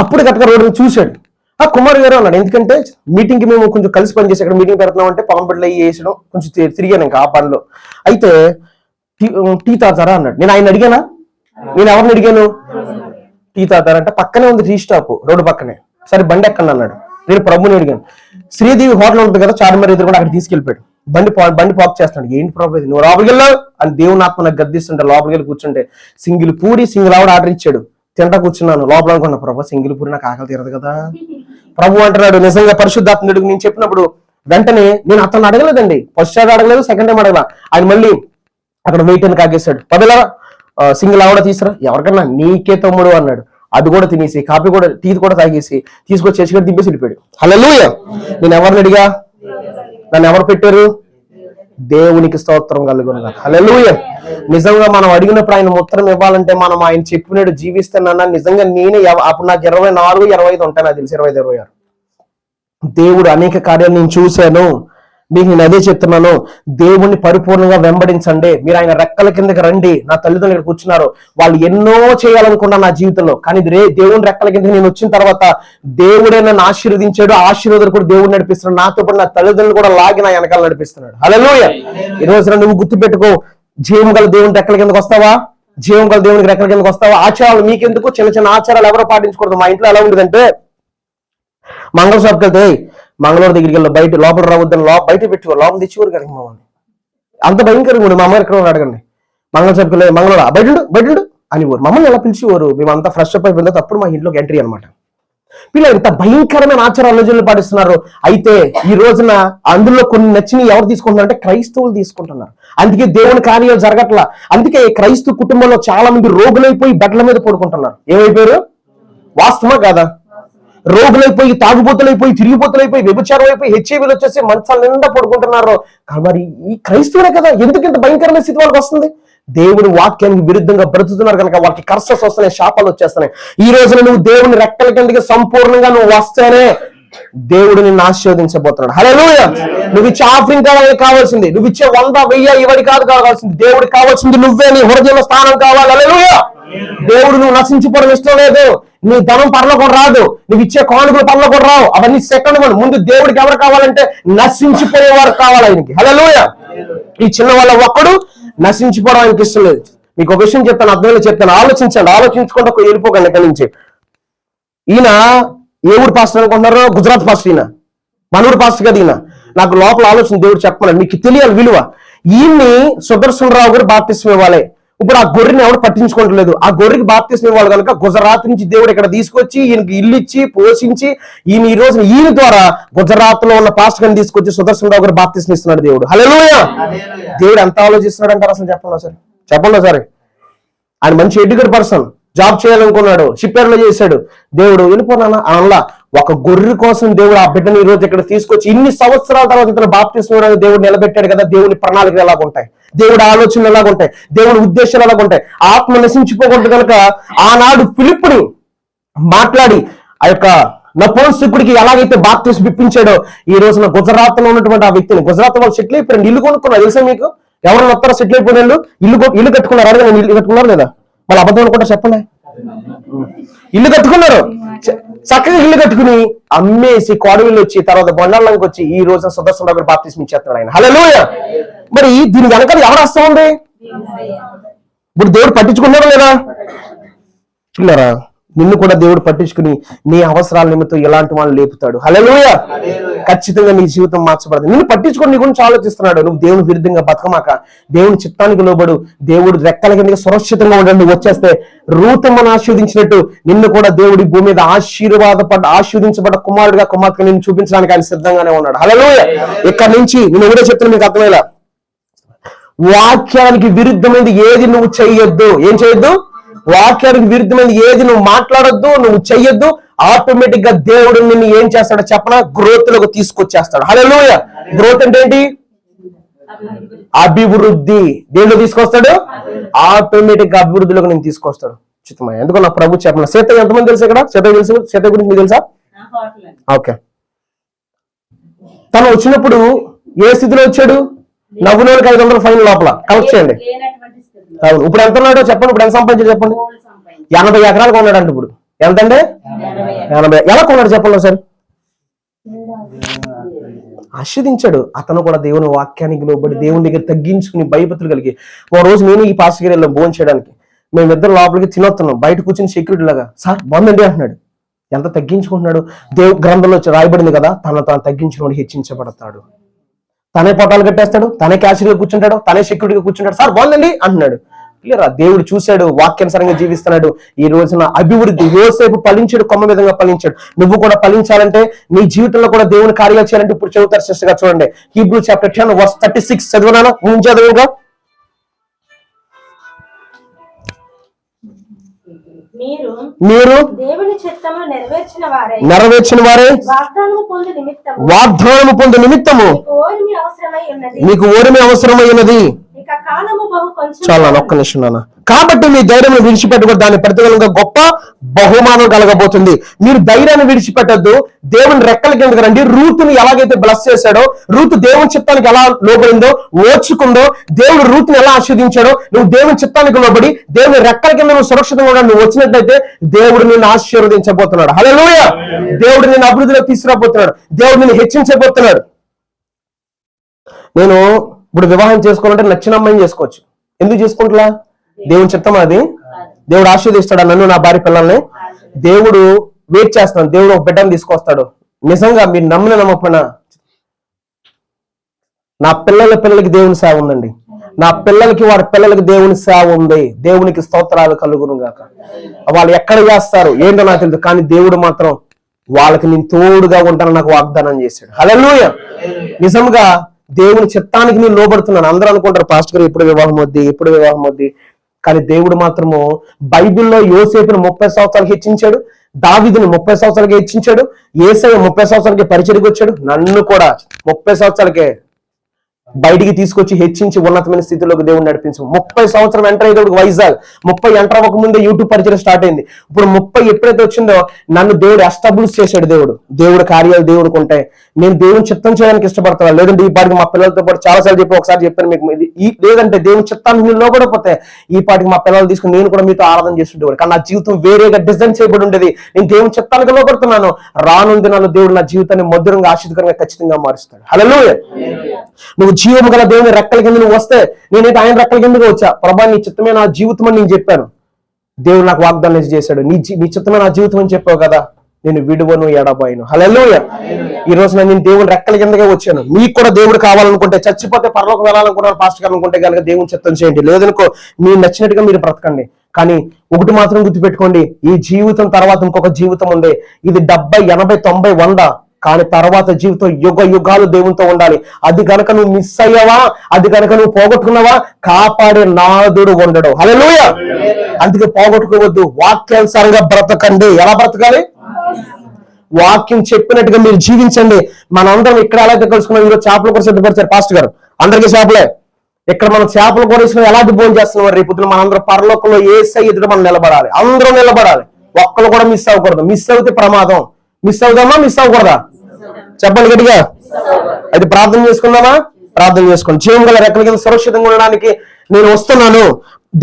అప్పుడు కరెక్ట్గా రోడ్డు చూశాడు. ఆ కుమార్ గారు అన్నాడు, ఎందుకంటే మీటింగ్కి మేము కొంచెం కలిసి పనిచేసి ఇక్కడ మీటింగ్ పెడుతున్నాం అంటే పొలం బిడ్డలు వేసడం కొంచెం తిరిగాను ఇంకా ఆ పనిలో. అయితే టీ తాగుతారా అన్నాడు. నేను ఆయన అడిగానా? నేను ఎవరిని అడిగాను? టీ తాగుతారంటే పక్కనే ఉంది టీ స్టాప్, రోడ్డు పక్కనే. సరే బండి ఎక్కండి అన్నాడు. నేను ప్రభుని అడిగాను. శ్రీదేవి హోటల్ ఉంటుంది కదా చార్మినార్ ఎదురు కూడా, అక్కడ తీసుకెళ్ళిపోయాడు. బండి పాక్ చేస్తాడు. ఏంటి ప్రభు నువ్వు లోపలికి వెళ్ళావు అని దేవుని ఆత్మ నాకు గద్దిస్తుంటే లోపలికి వెళ్ళి కూర్చుంటే సింగిల్ పూరి సింగిల్ ఆవిడ ఆర్డర్ ఇచ్చాడు. తింటా కూర్చున్నాను. లోపల అనుకున్నా, ప్రభు సింగిల్ పూరి నాకు ఆకలి తీరదు కదా. ప్రభు అంటున్నాడు, నిజంగా పరిశుద్ధాత్ముడికి నేను చెప్పినప్పుడు వెంటనే నేను అతను అడగలేదండి, ఫస్ట్ టైం అడగలేదు, సెకండ్ టైం అడగల. ఆయన మళ్ళీ అక్కడ వెయిట్ అని కాగేశాడు. పదలా సింగిల్ ఆవిడ తీసురా, ఎవరికన్నా నీకే తమ్ముడు అన్నాడు. అది కూడా తినేసి కాఫీ కూడా టీ కూడా తాగేసి తీసుకొచ్చి చర్చి కూడా దింపేసి వెళ్ళిపోయాడు. హల్లెలూయా. నేను ఎవరిని అడిగా? నన్ను ఎవరు పెట్టారు? దేవునికి స్తోత్రం కలుగును. హల్లెలూయా. నిజంగా మనం అడిగినప్పుడు ఆయన ఉత్తరం ఇవ్వాలంటే మనం ఆయన చెప్పినట్టు జీవిస్తానన్నా నిజంగా నేనే అప్పుడు నాకు 24, 25 ఉంటాయి, నాకు తెలిసి 25, 26. దేవుడు అనేక కార్యాలు నేను చూశాను. మీకు నేను అదే చెప్తున్నాను, దేవుణ్ణి పరిపూర్ణంగా వెంబడించండి. మీరు ఆయన రెక్కల కిందకి రండి. నా తల్లిదండ్రులు ఇక్కడ కూర్చున్నారు, వాళ్ళు ఎన్నో చేయాలనుకున్నా నా జీవితంలో, కానీ దేవుని రెక్కల కిందకి నేను వచ్చిన తర్వాత దేవుడే నన్ను ఆశీర్వదించాడు. ఆశీర్వాదాలు కూడా దేవుడు నడిపిస్తున్నాడు. నాతో పాటు నా తల్లిదండ్రులు కూడా లాగి నా వెనకాల నడిపిస్తున్నాడు. హల్లెలూయా. ఈ రోజున నువ్వు గుర్తుపెట్టుకో, జీవం గల దేవుని రెక్కల కిందకి వస్తావా? జీవం గల దేవునికి రెక్కల కిందకి వస్తావా? ఆచారాలు మీకెందుకు? చిన్న చిన్న ఆచారాలు ఎవరో పాటించకూడదు. మా ఇంట్లో ఎలా ఉండేదంటే, మంగళ షాప్కి వెళ్తే మంగళూరు దగ్గరికి వెళ్ళి బయట లోపల రావద్దని బయట పెట్టేవారు, లోపల తెచ్చేవారు కదా మమ్మల్ని. అంత భయంకరంగా ఉండే. మా అమ్మాయి ఎక్కడ అడగండి, మంగళ షాప్కి వెళ్ళి మంగళూరు బయట అనివారు. మమ్మల్ని ఎలా పిలిచేవారు. మేమంతా ఫ్రెష్ అప్ అయిపోయిన తప్పుడు మా ఇంట్లోకి ఎంట్రీ అనమాట. పిల్లలు ఇంత భయంకరమైన ఆచారాలు పాటిస్తున్నారు. అయితే ఈ రోజున అందులో కొన్ని నచ్చినవి ఎవరు తీసుకుంటున్నారు అంటే క్రైస్తవులు తీసుకుంటున్నారు. అందుకే దేవుని కార్యాలు జరగట్లా. అందుకే క్రైస్తవ కుటుంబంలో చాలా మంది రోగులైపోయి బెడ్ల మీద పడుకుంటున్నారు. ఏమైపోయారు? వాస్తవమా కాదా? రోగులైపోయి, తాగుబోతులైపోయి, తిరిగిపోతులైపోయి, వ్యభిచారం అయిపోయి, హెచ్ఐవీలు వచ్చేసి మంచాల నిండా పడుకుంటున్నారు. మరి ఈ క్రైస్తవులే కదా, ఎందుకు ఇంత భయంకరమైన స్థితి వాళ్ళకి వస్తుంది? దేవుని వాక్యానికి విరుద్ధంగా బ్రతుకుతున్నారు కనుక వాళ్ళకి కర్సస్ వస్తున్నాయి, శాపాలు వచ్చేస్తున్నాయి. ఈ రోజున నువ్వు దేవుని రెక్కల కిందకి సంపూర్ణంగా నువ్వు వస్తేనే దేవుడు నిన్ను ఆశీర్వదించబోతున్నాడు. హల్లెలూయా. నువ్వు ఇచ్చే ఆఫరింగ్ కావాల్సింది, నువ్వు ఇచ్చే 100, 1000 ఇవడి కావాల్సింది. దేవుడికి కావాల్సింది నువ్వే, నీ హృదయంలో స్థానం కావాలి. హల్లెలూయా. దేవుడు నువ్వు నశించిపోవడం ఇష్టం లేదు. నీ ధనం పరలోకం రాదు, నువ్వు ఇచ్చే కానుకలు పరలోకం రావు. అవన్నీ సెకండ్ వన్. ముందు దేవుడికి ఎవరు కావాలంటే నశించిపోయేవారు కావాలి ఆయనకి. హల్లెలూయా. ఈ చిన్న వాళ్ళ ఒక్కడు నశించిపోవడం ఆయనకి ఇష్టం లేదు. మీకు ఒక విషయం చెప్తాను, అర్థంలో చెప్తాను, ఆలోచించండి. ఆలోచించుకుంటే ఒక వెళ్ళిపోకండి ఇక్కడి నుంచి. ఈయన ఏ ఊరు పాస్టర్ అనుకుంటున్నారు? గుజరాత్ పాస్టర్. ఈయన మన ఊరు పాస్టర్ కదా. ఈయన నాకు లోపల ఆలోచన దేవుడు చెప్పమన్నాడు, మీకు తెలియాలి విలువ. ఈయన్ని సుదర్శన్ రావు గారు బాప్తిస్మం ఇవ్వాలి. ఇప్పుడు ఆ గొర్రెని ఎవరు పట్టించుకోవట్లేదు. ఆ గొర్రెకి బాప్తిస్మం ఇవ్వాలి కనుక గుజరాత్ నుంచి దేవుడు ఇక్కడ తీసుకొచ్చి ఈయనకి ఇల్లు ఇచ్చి పోషించి ఈయన ఈ రోజు ఈయన ద్వారా గుజరాత్ లో ఉన్న పాస్టర్ గారిని తీసుకొచ్చి సుదర్శన్ రావు గారు బాప్తిస్మం ఇస్తున్నాడు దేవుడు. హల్లెలూయా. దేవుడు ఎంత ఆలోచిస్తున్నాడు అంటారు అసలు? చెప్పండి ఒకసారి. ఆయన మంచి ఎడ్యుకేటెడ్ పర్సన్, జాబ్ చేయాలనుకున్నాడు, షిప్ యార్డ్ లో చేశాడు. దేవుడు వెళ్ళిపోనా అలా ఒక గొర్రె కోసం దేవుడు ఆ బిడ్డని ఈ రోజు ఇక్కడ తీసుకొచ్చి ఇన్ని సంవత్సరాల తర్వాత ఇతను బాప్తిస్మం దేవుడు నిలబెట్టాడు కదా. దేవుని ప్రణాళికలు ఎలాగుంటాయి, దేవుడి ఆలోచనలు ఎలాగుంటాయి, దేవుడి ఉద్దేశాలు ఎలాగుంటాయి. ఆత్మ నశించిపోకూడదు కనుక ఆనాడు ఫిలిప్పుని మాట్లాడి ఆ యొక్క నపుంసకుడికి ఎలాగైతే బాప్తిస్మం ఇప్పించాడో, ఈ రోజున గుజరాత్ లో ఉన్నటువంటి ఆ వ్యక్తిని, గుజరాత్ వాళ్ళు సెటిల్ అయిపోయారు, ఇల్లు కొనుక్కున్నారు. తెలుసా మీకు? ఎవరైనా వస్తారో సెటిల్ అయిపోయిన ఇల్లు కట్టుకున్నారు. అడిగా ఇల్లు కట్టుకున్నారు లేదా? వాళ్ళు అబద్ధం అనుకుంటా చెప్పండి. ఇల్లు కట్టుకున్నారు, చక్కగా ఇల్లు కట్టుకుని అమ్మేసి కోడవిల్లు వచ్చి తర్వాత బొండాళ్ళకి వచ్చి ఈ రోజున సుదర్శన బాప్తిస్మం ఇచ్చేస్తున్నాడు ఆయన. హల్లెలూయా. మరి దీని వెనకాల ఎవరు వస్తా ఉంది? ఇప్పుడు దేవుడు పట్టించుకున్నాడు లేదా? పిల్లరా, నిన్ను కూడా దేవుడు పట్టించుకుని నీ అవసరాల నిమిత్తం ఎలాంటి వాళ్ళు లేపుతాడు. హల్లెలూయా. ఖచ్చితంగా నీ జీవితం మార్చబడదు. నిన్ను పట్టించుకొని నీ గురించి ఆలోచిస్తున్నాడు. నువ్వు దేవుని విరుద్ధంగా బతకమాక, దేవుని చిత్తానికి లోబడు, దేవుడు రెక్కల కింద సురక్షితంగా ఉండండి. వచ్చేస్తే రూతమ్మను ఆశీర్వదించినట్టు నిన్ను కూడా దేవుడి భూమి మీద ఆశీర్వదించబడ్డ కుమారుడిగా కుమార్తెగా నిన్ను చూపించడానికి ఆయన సిద్ధంగానే ఉన్నాడు. హల్లెలూయా. ఇక్కడ నుంచి నేను ఎవరో చెప్తున్నా మీకు అర్థమయ్యేలా, వాక్యానికి విరుద్ధమైనది ఏది నువ్వు చెయ్యొద్దు. ఏం చేయొద్దు? వాక్యానికి విరుద్ధమైన ఏది నువ్వు మాట్లాడొద్దు, నువ్వు చెయ్యొద్దు. ఆటోమేటిక్ గా దేవుడు నిన్ను ఏం చేస్తాడో చెప్పనా? గ్రోత్ లోకి తీసుకొచ్చేస్తాడు. హల్లెలూయా. గ్రోత్ అంటే ఏంటి? అభివృద్ధి. దేనిలో తీసుకొస్తాడు? ఆటోమేటిక్ గా అభివృద్ధిలోకి నేను తీసుకొస్తాడు. చిత్తమయ్య ఎందుకు నా ప్రభు చెప్పిన. సీత ఎంతమంది తెలుసు ఇక్కడ? సీత తెలుసు? సీత గురించి మీకు తెలుసా? ఓకే. తను వచ్చినప్పుడు ఏ స్థితిలో వచ్చాడు? నవ్వులోకి 500 ఫైన్ లోపల కలెక్ట్ చేయండి. అవును. ఇప్పుడు ఎంత ఉన్నాడో చెప్పండి. ఇప్పుడు ఎంత సంపాదించాడు చెప్పండి? 80 ఎకరాలు కొన్నాడు అండి. ఇప్పుడు ఎంతంటే 80. ఎలా కొన్నాడు చెప్పండి సార్? ఆశీర్వదించాడు. అతను కూడా దేవుని వాక్యానికి లోబడి దేవుని దగ్గర తగ్గించుకుని భయభక్తులు కలిగి. ఓ రోజు నేను ఈ పాస్టర్ గారి భోజనం చేయడానికి మేమిద్దరు లోపలికి తినొస్తున్నాం. బయట కూర్చొని సెక్యూరిటీ లాగా, సార్ బాగుందండి అంటున్నాడు. ఎంత తగ్గించుకుంటున్నాడు? దేవు గ్రంథంలో రాయబడింది కదా, తను తగ్గించుకుని హెచ్చించబడతాడు. తనే పొట్టాలు కట్టేస్తాడు, తనే క్యాషియర్గా కూర్చుంటాడు, తనే సెక్యూరిటీగా కూర్చుంటాడు. సార్ బాగుందండి అంటున్నాడు. క్లియరా? దేవుడు చూశాడు, వాక్యానుసారంగా జీవిస్తున్నాడు. ఈ రోజున అభివృద్ధి. యోసేపు ఫలించాడు, కొమ్మ విధంగా ఫలించాడు. నువ్వు కూడా ఫలించాలంటే, నీ జీవితంలో కూడా దేవుని కార్యాలు చేయాలంటే ఇప్పుడు చదువుతారు సిస్టర్ గా చూడండి. Hebrew chapter 10 verse 36 చదివినాను. చదువుగా మీరు దేవుని చిత్తము నెరవేర్చిన వారే వాగ్దానము పొందు నిమిత్తము మీకు ఓరిమి అవసరమై ఉన్నది. చాలా ఒక్క నిమిషం నాన్న. కాబట్టి మీ ధైర్యాన్ని విడిచిపెట్టకూడదు, దాని ప్రతిఫలంగా గొప్ప బహుమానం కలగబోతుంది. మీరు ధైర్యాన్ని విడిచిపెట్టద్దు, దేవుని రెక్కల కిందకి రండి. రూతుని ఎలాగైతే బ్లెస్ చేశాడో, రూతు దేవుని చిత్తానికి ఎలా లోబడిందో, ఓర్చుకుందో, దేవుడు రూతుని ఎలా ఆశీర్వదించాడో, నువ్వు దేవుని చిత్తానికి లోబడి దేవుని రెక్కల కింద నువ్వు సురక్షితంగా నువ్వు వచ్చినట్లయితే దేవుడు నిన్ను ఆశీర్వదించబోతున్నాడు. హల్లెలూయా. దేవుడు నిన్ను అభివృద్ధిలో తీసుకురాబోతున్నాడు. దేవుడు నిన్ను హెచ్చించబోతున్నాడు. నేను ఇప్పుడు వివాహం చేసుకోవాలంటే నచ్చిన అమ్మాయిని చేసుకోవచ్చు. ఎందుకు చేసుకుంటున్నా? దేవుని చిత్తం అది. దేవుడు ఆశీర్వదిస్తాడు నన్ను, నా భార్య పిల్లల్ని. దేవుడు వెయిట్ చేస్తాను, దేవుడు ఒక బిడ్డను తీసుకొస్తాడు. నిజంగా మీరు నమ్మకపోయినా నా పిల్లలకి దేవుని సేవ ఉందండి. నా పిల్లలకి వారి పిల్లలకి దేవుని సేవ ఉంది. దేవునికి స్తోత్రాలు కలుగును గాక. వాళ్ళు ఎక్కడ చేస్తారు ఏంటో నాకు తెలియదు, కానీ దేవుడు మాత్రం వాళ్ళకి నేను తోడుగా ఉంటానని నాకు వాగ్దానం చేశాడు. హల్లెలూయా. నిజంగా దేవుని చిత్తానికి నేను లోబడుతున్నాను. అందరూ అనుకుంటారు పాస్టర్ గారు ఎప్పుడు వివాహం వద్ది. కానీ దేవుడు మాత్రము బైబిల్లో యోసేపును 30 సంవత్సరాలకి హెచ్చించాడు, దావీదుని 30 సంవత్సరాలకి హెచ్చించాడు, యేసయ్య 30 సంవత్సరాలకి పరిచర్యకు వచ్చాడు. నన్ను కూడా 30 సంవత్సరాలకే బయటికి తీసుకొచ్చి హెచ్చించి ఉన్నతమైన స్థితిలోకి దేవుడు నడిపించు. 30 సంవత్సరం ఎంటర్ అయ్యేటప్పుడు వైజాగ్, 30 ఎంటర్ అవ్వక ముందే యూట్యూబ్ పరిచయం స్టార్ట్ అయింది. ఇప్పుడు 30 ఎప్పుడైతే వచ్చిందో నన్ను దేవుడు ఎస్టాబ్లిష్ చేశాడు. దేవుడు కార్యాలు దేవుడికి ఉంటాయి. నేను దేవుని చిత్తం చేయడానికి ఇష్టపడతాను. లేదంటే ఈ పాటికి మా పిల్లలతో పాటు చాలాసార్లు ఒకసారి చెప్పాను మీకు, లేదంటే దేవుని చిత్తానికి నేను లోపడిపోతే ఈ పాటికి మా పిల్లలు తీసుకుని నేను కూడా మీతో ఆరాధన చేస్తుండేవాడు. కానీ నా జీవితం వేరేగా డిజైన్ చేయబడి ఉండేది. నేను దేవుని చిత్తానికి లోపడుతున్నాను. రానున్న దినాల్లో దేవుడు నా జీవితాన్ని మధురంగా ఆశీర్వదకరంగా ఖచ్చితంగా మారుస్తాడు. హల్లెలూయా. నువ్వు జీవము గల దేవుని రెక్కల కింద నువ్వు వస్తే, నేనైతే ఆయన రెక్కల కిందకి వచ్చా. ప్రభా నీ చిత్తమే నా జీవితం అని నేను చెప్పాను. దేవుడు నాకు వాగ్దానం చేశాడు, నీ చిత్తమే నా జీవితం అని చెప్పావు కదా, నేను విడువను ఎడబాయను. హల్లెలూయా. ఈ రోజు నేను దేవుని రెక్కల కిందకే వచ్చాను. మీకు కూడా దేవుడు కావాలనుకుంటే, చచ్చిపోతే పరలోకం వెళ్ళాలనుకుంటున్నారు పాస్టర్ గారు అనుకుంటే కనుక దేవుని చిత్తం చేయండి. లేదనుకో మీరు నచ్చినట్టుగా మీరు బ్రతకండి. కానీ ఒకటి మాత్రం గుర్తుపెట్టుకోండి, ఈ జీవితం తర్వాత ఇంకొక జీవితం ఉంది. ఇది 70, 80, 90, 100 కానీ తర్వాత జీవితం యుగ యుగాలు దేవునితో ఉండాలి. అది గనక నువ్వు మిస్ అయ్యావా, అది గనక నువ్వు పోగొట్టుకున్నావా, కాపాడే నాదుడు ఉండడు. హల్లెలూయా. అందుకే పోగొట్టుకోవద్దు, వాక్యానుసారంగా బ్రతకండి. ఎలా బ్రతకాలి? వాక్యం చెప్పినట్టుగా మీరు జీవించండి. మనందరం ఇక్కడ ఎలా కలుసుకున్నాం? ఈరోజు చేపల కూర సిద్ధపరిచారు పాస్టర్ గారు, అందరికీ చేపలే. ఇక్కడ మనం చేపల కూర ఇస్తున్నాం, ఎలాంటి భోజనం చేస్తున్నాం? రేపు మనందరం పరలోకంలో యేసయ్య ఎదుట మనం నిలబడాలి. అందరూ నిలబడాలి, ఒక్కరు కూడా మిస్ అవ్వకూడదు. మిస్ అవుతే ప్రమాదం. మిస్ అవుదామా, మిస్ అవ్వకూడదా? చెప్పండి గట్టిగా. అయితే ప్రార్థన చేసుకుందామా? ప్రార్థన చేసుకోండి. జీవం గల రెక్కల కింద సురక్షితంగా ఉండడానికి నేను వస్తున్నాను.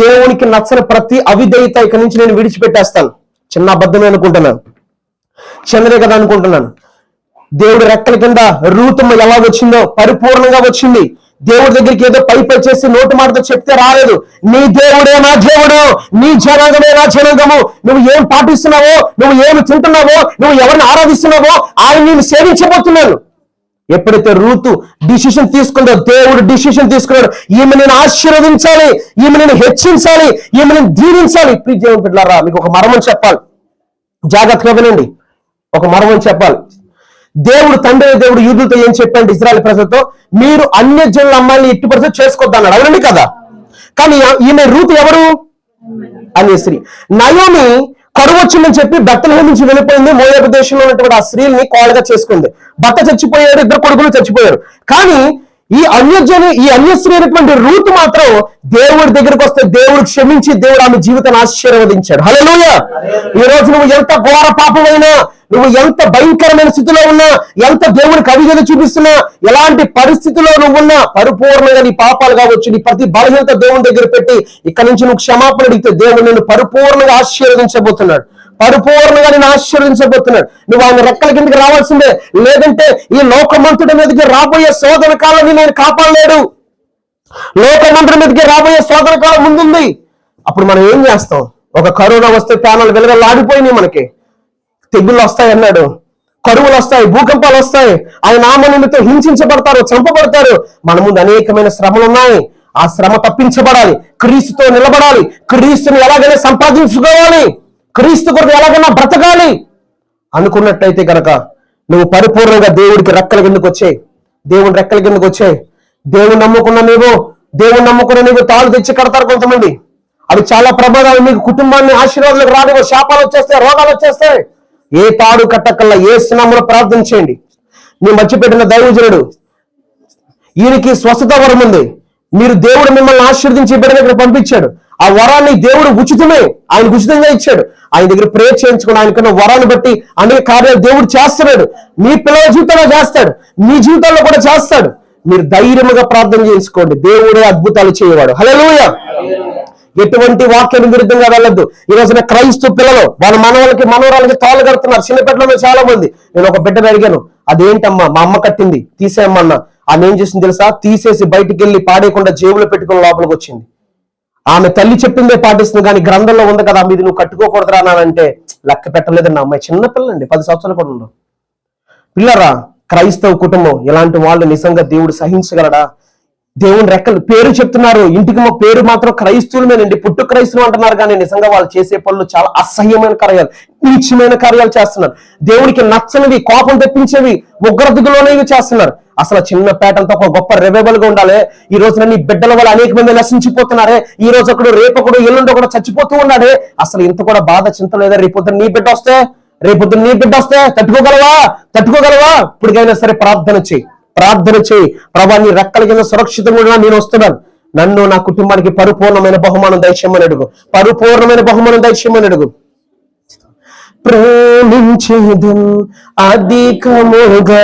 దేవునికి నచ్చని ప్రతి అవిధేయత ఇక్కడి నుంచి నేను విడిచిపెట్టేస్తాను. చిన్న అబద్ధమే అనుకుంటున్నాను, చంద్రే కదా అనుకుంటున్నాను. దేవుడి రెక్కల కింద రూతమ్మ ఎలా వచ్చిందో పరిపూర్ణంగా వచ్చింది. దేవుడి దగ్గరికి ఏదో పై చేసి నోటి మాటతో చెప్తే రాలేదు. నీ దేవుడే నా దేవుడు, నీ జనాంగమే నా జనాంగము. నువ్వు ఏం పాటిస్తున్నావో, నువ్వు ఏమి తింటున్నావో, నువ్వు ఎవరిని ఆరాధిస్తున్నావో ఆయన నేను సేవించబోతున్నాను. ఎప్పుడైతే రూతు డిసిషన్ తీసుకుందో, దేవుడు డిసిషన్ తీసుకున్నాడు. ఈమె నేను ఆశీర్వదించాలి, ఈమె నేను హెచ్చించాలి, ఈమె నేను దీవించాలి. ప్లీజ్ దేవుని బిడ్డలారా, మీకు ఒక మర్మం చెప్పాలి, జాగ్రత్తగా వినండి. ఒక మర్మం చెప్పాలి. దేవుడు తండ్రి దేవుడు యూదులతో ఏం చెప్పాడు? ఇశ్రాయేలు ప్రజలతో, మీరు అన్యజనుల అమ్మాయిని ఎట్టి పరిస్థితి చేసుకోవద్దన్నాడు. అవునండి కదా? కానీ ఈమె రూతు ఎవరు? అన్య స్త్రీ. నయోమి కరువు వచ్చిందని చెప్పి బెత్లెహేము నుంచి వెళ్ళిపోయింది. మోయాబు దేశంలో ఉన్నటువంటి ఆ స్త్రీల్ని కోడగా చేసుకుంది. భర్త చచ్చిపోయాడు, ఇద్దరు కొడుకులు చచ్చిపోయారు. కానీ ఈ అన్య స్త్రీ అయినటువంటి రూతు మాత్రం దేవుడి దగ్గరికి వస్తే దేవుడు క్షమించి దేవుడు ఆమె జీవితాన్ని ఆశీర్వదించాడు. హల్లెలూయా. ఈ రోజు నువ్వు ఎంత ఘోర పాపమైనా, నువ్వు ఎంత భయంకరమైన స్థితిలో ఉన్నా, ఎంత దేవుడికి అవిధేయత చూపిస్తున్నా, ఎలాంటి పరిస్థితిలో నువ్వున్నా, పరిపూర్ణంగా నీ పాపాలు కావచ్చు, నీ ప్రతి బలహీనత దేవుని దగ్గర పెట్టి ఇక్కడి నుంచి నువ్వు క్షమాపణ అడిగితే దేవుడు నిన్ను పరిపూర్ణంగా ఆశీర్వదించబోతున్నాడు. పరిపూర్ణంగా నేను ఆశీర్వదించబోతున్నాడు. నువ్వు ఆయన రెక్కల కిందకి రావాల్సిందే. లేదంటే ఈ లోకమంతుడి మీదకి రాబోయే శోధన కాలాన్ని నేను కాపాడలేడు. లోకమంతుడి మీదకి రాబోయే శోధన కాలం ముందుంది. అప్పుడు మనం ఏం చేస్తాం? ఒక కరోనా వస్తే ప్రాణాలు వెలగలాడిపోయినాయి. మనకి తెగుళ్ళు వస్తాయి అన్నాడు, కరువులు వస్తాయి, భూకంపాలు వస్తాయి. ఆయన నామ నిమిత్తం హింసించబడతారు, చంపబడతారు. మన ముందు అనేకమైన శ్రమలు ఉన్నాయి. ఆ శ్రమ తప్పించబడాలి, క్రీస్తుతో నిలబడాలి, క్రీస్తుని ఎలాగైనా సంపాదించుకోవాలి, క్రీస్తు కొరకు ఎలాగైనా బ్రతకాలి అనుకున్నట్టయితే కనుక నువ్వు పరిపూర్ణంగా దేవుడికి రెక్కల కిందకు వచ్చాయి. దేవుని రెక్కల కిందకు వచ్చాయి. దేవుని నమ్ముకున్న నీవు తాళ్ళు తెచ్చి కడతారు కొంతమంది. అవి చాలా ప్రమాదాలు. మీకు కుటుంబాన్ని ఆశీర్వాదాలకు రానివో, శాపాలు వచ్చేస్తాయి, రోగాలు వచ్చేస్తాయి. ఏ తాడు కట్టకల్లా ఏ స్నామంలో ప్రార్థన చేయండి. నీ మర్చిపెట్టిన దైవజనుడు, ఈయనకి స్వస్థత వరం ఉంది. మీరు దేవుడు మిమ్మల్ని ఆశీర్వదించి బిడ్డ దగ్గర పంపించాడు. ఆ వరాన్ని దేవుడు ఉచితమే, ఆయన ఉచితంగా ఇచ్చాడు. ఆయన దగ్గర ప్రేయర్ చేయించుకుని ఆయనకున్న వరాన్ని బట్టి అనేక కార్యాలు దేవుడు చేస్తున్నాడు. మీ పిల్లల జీవితంలో చేస్తాడు, మీ జీవితంలో కూడా చేస్తాడు. మీరు ధైర్యంగా ప్రార్థన చేసుకోండి. దేవుడే అద్భుతాలు చేయవాడు. హల్లెలూయా. ఎటువంటి వాక్యానికి విరుద్ధంగా వెళ్ళొద్దు. ఈ రోజున క్రైస్తవ పిల్లలు వాళ్ళ మనవరాలకి తాళ్ళు కడుతున్నారు. చిన్నపిల్లలు చాలా మంది. నేను ఒక బిడ్డను అడిగాను, అదేంటమ్మా? మా అమ్మ కట్టింది, తీసేయమ్మన్నా. ఆమె ఏం చేసింది తెలుసా? తీసేసి బయటికి వెళ్ళి పాడేయకుండా జేబులో పెట్టుకుని లోపలికి వచ్చింది. ఆమె తల్లి చెప్పిందే పాటిస్తుంది, కానీ గ్రంథంలో ఉంది కదా మీది నువ్వు కట్టుకోకూడదురా అన్నానంటే లెక్క పెట్టలేదండి. అమ్మాయి చిన్నపిల్లండి, 10 సంవత్సరాలు కూడా ఉండవు. పిల్లరా, క్రైస్తవ కుటుంబం ఇలాంటి వాళ్ళు నిజంగా దేవుడు సహించగలడా? దేవుని రెక్కలు పేరు చెప్తున్నారు, ఇంటికి మా పేరు మాత్రం క్రైస్తవులమేనండి, పుట్టు క్రైస్తవులు అంటున్నారు. కానీ నిజంగా వాళ్ళు చేసే పనులు చాలా అసహ్యమైన కార్యాలు, నీచమైన కార్యాలు చేస్తున్నారు. దేవుడికి నచ్చనివి, కోపం తెప్పించేవి, ఉగ్రతలోనేవి చేస్తున్నారు. అసలు చిన్న పేటంతో ఒక గొప్ప రివైవల్ గా ఉండాలి. ఈ రోజున నీ బిడ్డల వల్ల అనేక మంది నశించిపోతున్నారే. ఈ రోజు ఒకడు, రేపొకడు, ఎల్లుండి ఒకడు చచ్చిపోతూ ఉన్నాడే. అసలు ఇంత కూడా బాధ చింత లేదా? రేపొద్దున నీ బిడ్డ వస్తే తట్టుకోగలవా? ఇప్పటికైనా సరే ప్రార్థన చేయి. ప్రభా, నీ రెక్కల కింద సురక్షితంగా నేను వస్తున్నాను. నన్ను, నా కుటుంబానికి పరిపూర్ణమైన బహుమానం దయచేయమని అడుగు. ప్రేమించేదం అధికముగా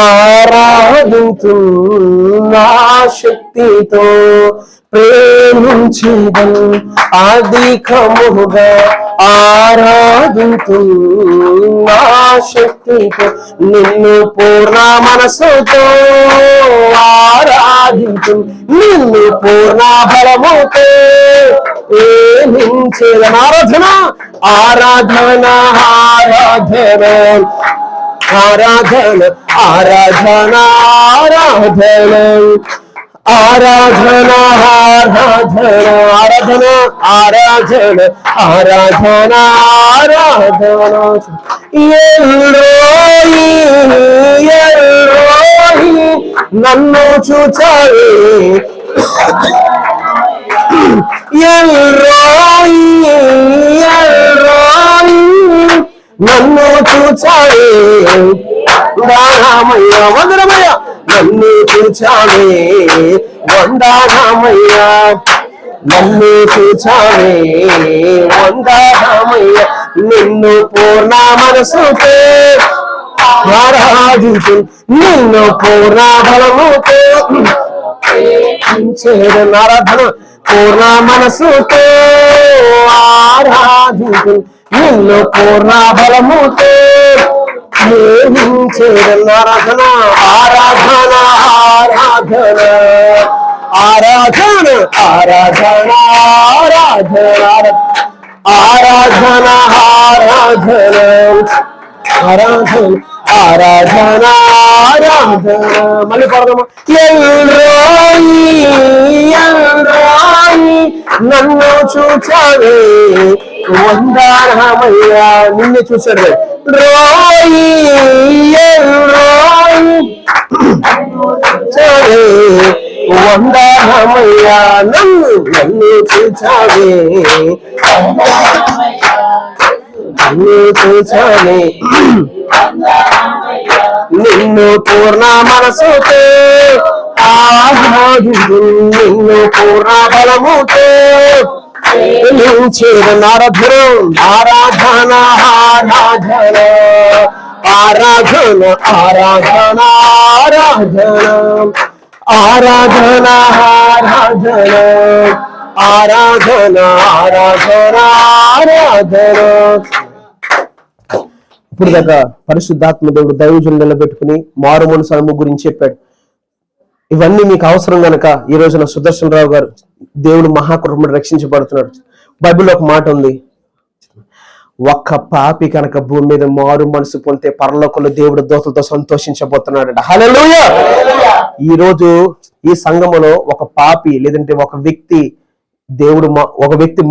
ఆరాధింతు నా శక్తితో. ప్రేమించేదం అధికముగా ఆరాధింతు నా శక్తితో. నిన్ను పూర్ణ మనసుతో ఆరాధింతు, నిన్ను పూర్ణ బలముతో ప్రేమించేదం. ఆరాధన ఆరాధన ఆరాధన ఆరాధన ఆరాధన ఆరాధన ఆరాధన ఎల్రోయి ఎల్రోయి నన్ను చూచావే ఎల్రోయి ఎల్రోయి నన్ను చూచావే వందనమయ్య వందనమయ్య నన్ను చూచావే వందనమయ్య నన్ను చూచావే వందనమయ్య నిన్ను పూర్ణ మనసుతో ఆరాధించు నిన్ను పూర్ణ బలముతో ఆరాధన పూర్ణ మనసుతో ఆరాధించు నిన్ను పూర్ణ బలముతో ఆరాధన ఆరాధన ఆరాధన ఆరాధన ఆరాధన ఆరాధన ఆరాధన ఆరాధన ఆరాధన ఆరాధన మళ్ళీ పడదామా ఎల్రోయి ఎల్రోయి నన్ను చూచావే వందనమయ్యా నిన్నే చూశాడు రోయి ఎల్రోయి చూచావే వందనమయ్యా నన్ను చూచావే నన్ను చూచావే నిన్ను పూర్ణ మనసుతో ఆరాధించు నిన్ను పూర్ణ బలముతో ఆరాధన ఆరాధన ఆరాధన ఆరాధన ఆరాధన ఆరాధన ఆరాధన ఆరాధన ఆరాధన ఇప్పుడు దాకా పరిశుద్ధాత్మ దేవుడు దైవజనులు నిలబెట్టుకుని మారు మనసు అనుభవం గురించి చెప్పాడు. ఇవన్నీ మీకు అవసరం గనక ఈ రోజున సుదర్శన్ రావు గారు దేవుడు మహాకృపను రక్షించబడుతున్నాడు. బైబిల్లో ఒక మాట ఉంది, ఒక్క పాపి కనుక భూమి మీద మారు మనసు పొందితే పరలోకంలో దేవుడు దోతలతో సంతోషించబోతున్నాడు. హల్లెలూయా. ఈ రోజు ఈ సంఘములో ఒక పాపి లేదంటే ఒక వ్యక్తి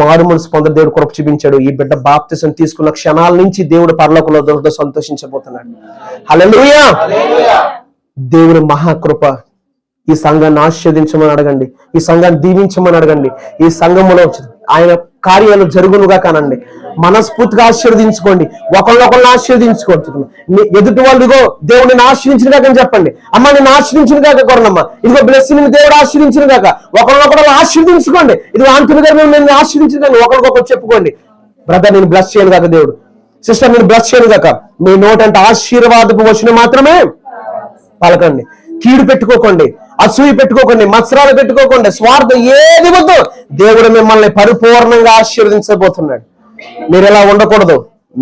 మారు మనసు పొంద దేవుడు కృప చూపించాడు. ఈ బిడ్డ బాప్తిసం తీసుకున్న క్షణాల నుంచి దేవుడు పరలోకంలో దోతలతో సంతోషించబోతున్నాడు. హల్లెలూయా. దేవుడు మహాకృప. ఈ సంఘాన్ని ఆశీర్వదించమని అడగండి, ఈ సంఘాన్ని దీవించమని అడగండి. ఈ సంఘములో ఆయన కార్యాలు జరుగునుగా కానండి. మనస్ఫూర్తిగా ఆశీర్వదించుకోండి, ఒకళ్ళొకళ్ళని ఆశీర్వదించుకోండి. ఎదుటి వాళ్ళు ఇదిగో దేవుడు నేను ఆశీర్వించిన కాక అని చెప్పండి. అమ్మ నేను ఆశీర్వించిన కాక కొరణమ్మ, ఇదిగో బ్లెస్సింగ్ దేవుడు ఆశీర్వించిన కాక ఒకళ్ళొకళ్ళు ఆశీర్వదించుకోండి. ఇదిగో ఆంతుని గారు నేను ఆశీర్వించిన కాక ఒకరికొకరు చెప్పుకోండి. బ్రదర్ నేను బ్లెస్ చేయను కాక దేవుడు, సిస్టర్ నేను బ్లెస్ చేయను కాక. మీ నోటంటే ఆశీర్వాదపు వచనం మాత్రమే పలకండి. కీడు పెట్టుకోకండి, అసూయ పెట్టుకోకండి, మత్సరాలు పెట్టుకోకండి, స్వార్థం ఏది వద్దు. దేవుడు మిమ్మల్ని పరిపూర్ణంగా ఆశీర్వదించబోతున్నాడు. మీరు ఎలా ఉండకూడదు.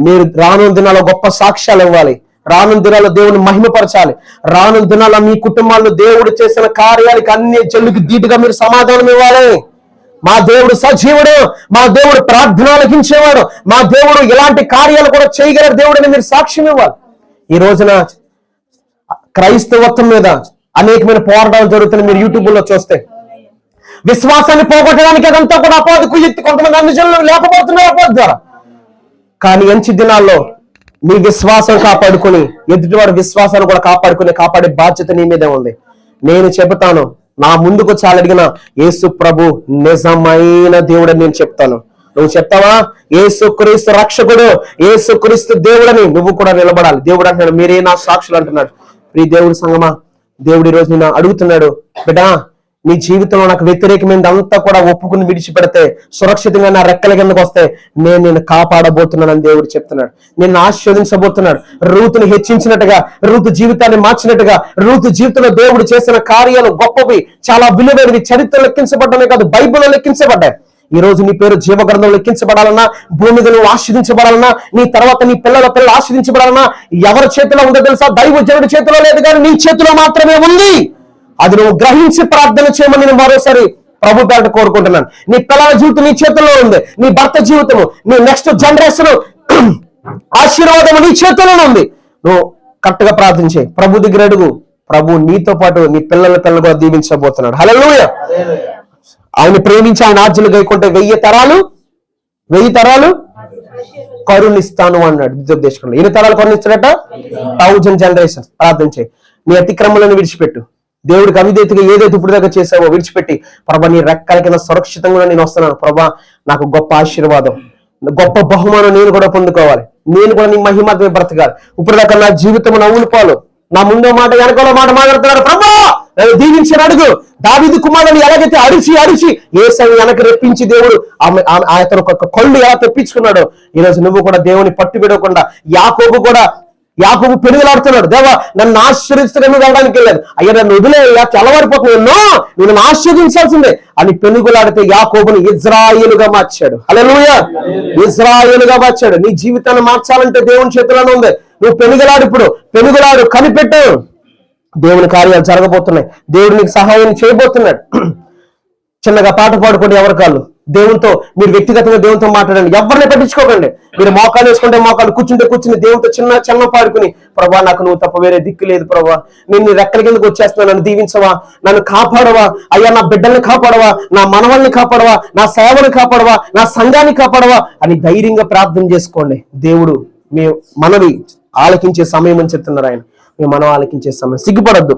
మీరు రానున్న దినాల్లో గొప్ప సాక్ష్యాలు ఇవ్వాలి, రానున్న దినాల్లో దేవుని మహిమపరచాలి. రానున్న దినాల్లో మీ కుటుంబాల్లో దేవుడు చేసిన కార్యాలకి అన్ని చెల్లుకి ధీటుగా మీరు సమాధానం ఇవ్వాలి. మా దేవుడు సజీవుడు, మా దేవుడు ప్రార్థన ఆలకించేవాడు, మా దేవుడు ఇలాంటి కార్యాలు కూడా చేయగల దేవుడని మీరు సాక్ష్యం ఇవ్వాలి. ఈ రోజున క్రైస్తవత్వం మీద అనేకమైన పోరాటాలు జరుగుతున్నాయి. మీరు యూట్యూబ్ లో చూస్తే విశ్వాసాన్ని పోగొట్టడానికి అదంతా కూడా అపాధకు ఎత్తి కొంతమంది అన్యజనులు లేకపోతున్నారు అపాధ ద్వారా. కానీ ఎంచి దినాల్లో మీ విశ్వాసం కాపాడుకుని ఎదుటివాడి విశ్వాసాన్ని కూడా కాపాడే బాధ్యత నీ మీదే ఉంది. నేను చెబుతాను, నా ముందుకు చాలా అడిగిన యేసు ప్రభు నిజమైన దేవుడని నేను చెప్తాను. నువ్వు చెప్తావా? యేసుక్రీస్తు రక్షకుడు, యేసుక్రీస్తు దేవుడని నువ్వు కూడా నిలబడాలి. దేవుడు అంటున్నాడు మీరే నా సాక్షులు అంటున్నాడు. ప్రియ దేవుడి సంగమా, దేవుడు ఈ రోజు నేను అడుగుతున్నాడు, బిడ్డా నీ జీవితంలో నాకు వ్యతిరేకమైనది అంతా కూడా ఒప్పుకుని విడిచిపెడితే సురక్షితంగా నా రెక్కల కిందకు వస్తే నేను నిన్ను కాపాడబోతున్నానని దేవుడు చెప్తున్నాడు. నిన్ను ఆశీర్వదించబోతున్నాడు. రూతుని హెచ్చించినట్టుగా, రూతు జీవితాన్ని మార్చినట్టుగా, రూతు జీవితంలో దేవుడు చేసిన కార్యాలు గొప్పవి, చాలా విలువైనవి. చరిత్రలో లెక్కించబడ్డానే కాదు, బైబిల్లో లెక్కించబడ్డాయి. ఈ రోజు నీ పేరు జీవగ్రంథంలో లెక్కించబడాలన్నా, భూమి మీద నువ్వు ఆశీర్వించబడాలన్నా, నీ తర్వాత నీ పిల్లలు ఆశీర్వించబడాలన్నా ఎవరి చేతిలో ఉందో తెలుసా? దైవజనుడి చేతిలో లేదు, కానీ నీ చేతిలో మాత్రమే ఉంది. అది నువ్వు గ్రహించి ప్రార్థన చేయమని నేను మరోసారి ప్రభు పేరట కోరుకుంటున్నాను. నీ పిల్లల జీవితం నీ చేతుల్లో ఉంది, నీ భర్త జీవితము, నీ నెక్స్ట్ జనరేషన్ ఆశీర్వాదము నీ చేతుల్లోనే ఉంది. నువ్వు కరెక్ట్ గా ప్రార్థించే, ప్రభు దగ్గర అడుగు. ప్రభు నీతో పాటు నీ పిల్లలు కూడా దీవించబోతున్నాడు. హల్లెలూయా. ఆయన ప్రేమించి ఆయన ఆజ్ఞలు గైకుంటే 1000 తరాలు కరుణిస్తాను అన్నాడు ద్వితీయోపదేశంలో. 1,000 తరాలు కరుణిస్తాడట. 1000 generations. ప్రార్థన చేయి. నీ అతిక్రమలను విడిచిపెట్టు. దేవుడికి అవిధేయతగా ఏదైతే ఇప్పుడు దాకా చేసావో విడిచిపెట్టి, ప్రభా నీ రెక్కల కింద సురక్షితంగా నేను వస్తున్నాను. ప్రభా నాకు గొప్ప ఆశీర్వాదం, గొప్ప బహుమానం నేను కూడా పొందుకోవాలి. నేను కూడా నీ మహిమత్వమే బ్రతకాలి. ఇప్పుడు దాకా నా జీవితం నవ్వులు పాలు, నా ముందో మాట వెనకాల మాట మాట్లాడుతున్నాడు. ప్రభా నన్ను దీవించిన అడుగు. దావీదు కుమారుని ఎలాగైతే అరిచి యేసుని వెనక రెప్పించి దేవుడు అతను ఒక కళ్ళు ఎలా తెప్పించుకున్నాడో, ఈరోజు నువ్వు కూడా దేవుని పట్టు విడవకుండా యాకోబు పెనుగులాడుతున్నాడు. దేవా నన్ను ఆశీర్వదిస్తే నువ్వు వెళ్ళడానికి వెళ్ళలేదు. అయ్యా నన్ను వదిలేయా, తెల్లవారిపోతున్నా, నేను ఆశీర్వదించాల్సిందే అని పెనుగులాడితే యాకోబుని ఇజ్రాయేలుగా మార్చాడు. హల్లెలూయా. ఇజ్రాయేలుగా మార్చాడు. నీ జీవితాన్ని మార్చాలంటే దేవుని చేతిలోనే ఉంది. నువ్వు పెనుగులాడు కనిపెట్టు. దేవుని కార్యాలు జరగబోతున్నాయి. దేవుడు నీకు సహాయం చేయబోతున్నాడు. చిన్నగా పాట పాడుకోండి. ఎవరి కాళ్ళు దేవునితో, మీరు వ్యక్తిగతంగా దేవునితో మాట్లాడండి. ఎవరిని పట్టించుకోకండి. మీరు మోకాలు వేసుకుంటే మోకాలు, కూర్చుని దేవునితో చిన్న పాడుకుని, ప్రభా నాకు నువ్వు తప్ప వేరే దిక్కు లేదు ప్రభా, నేను రెక్కల కిందకు వచ్చేస్తున్నా, నన్ను దీవించవా, నన్ను కాపాడవా, అయ్యా నా బిడ్డల్ని కాపాడవా, నా మనవల్ని కాపాడవా, నా సేవని కాపాడవా, నా సంఘాన్ని కాపాడవా అని ధైర్యంగా ప్రార్థన చేసుకోండి. దేవుడు మీ మనవి ఆలకించే సమయం అని చెప్తున్నారు ఆయన. మీ మనం ఆలకించే సమయం. సిగ్గుపడద్దు.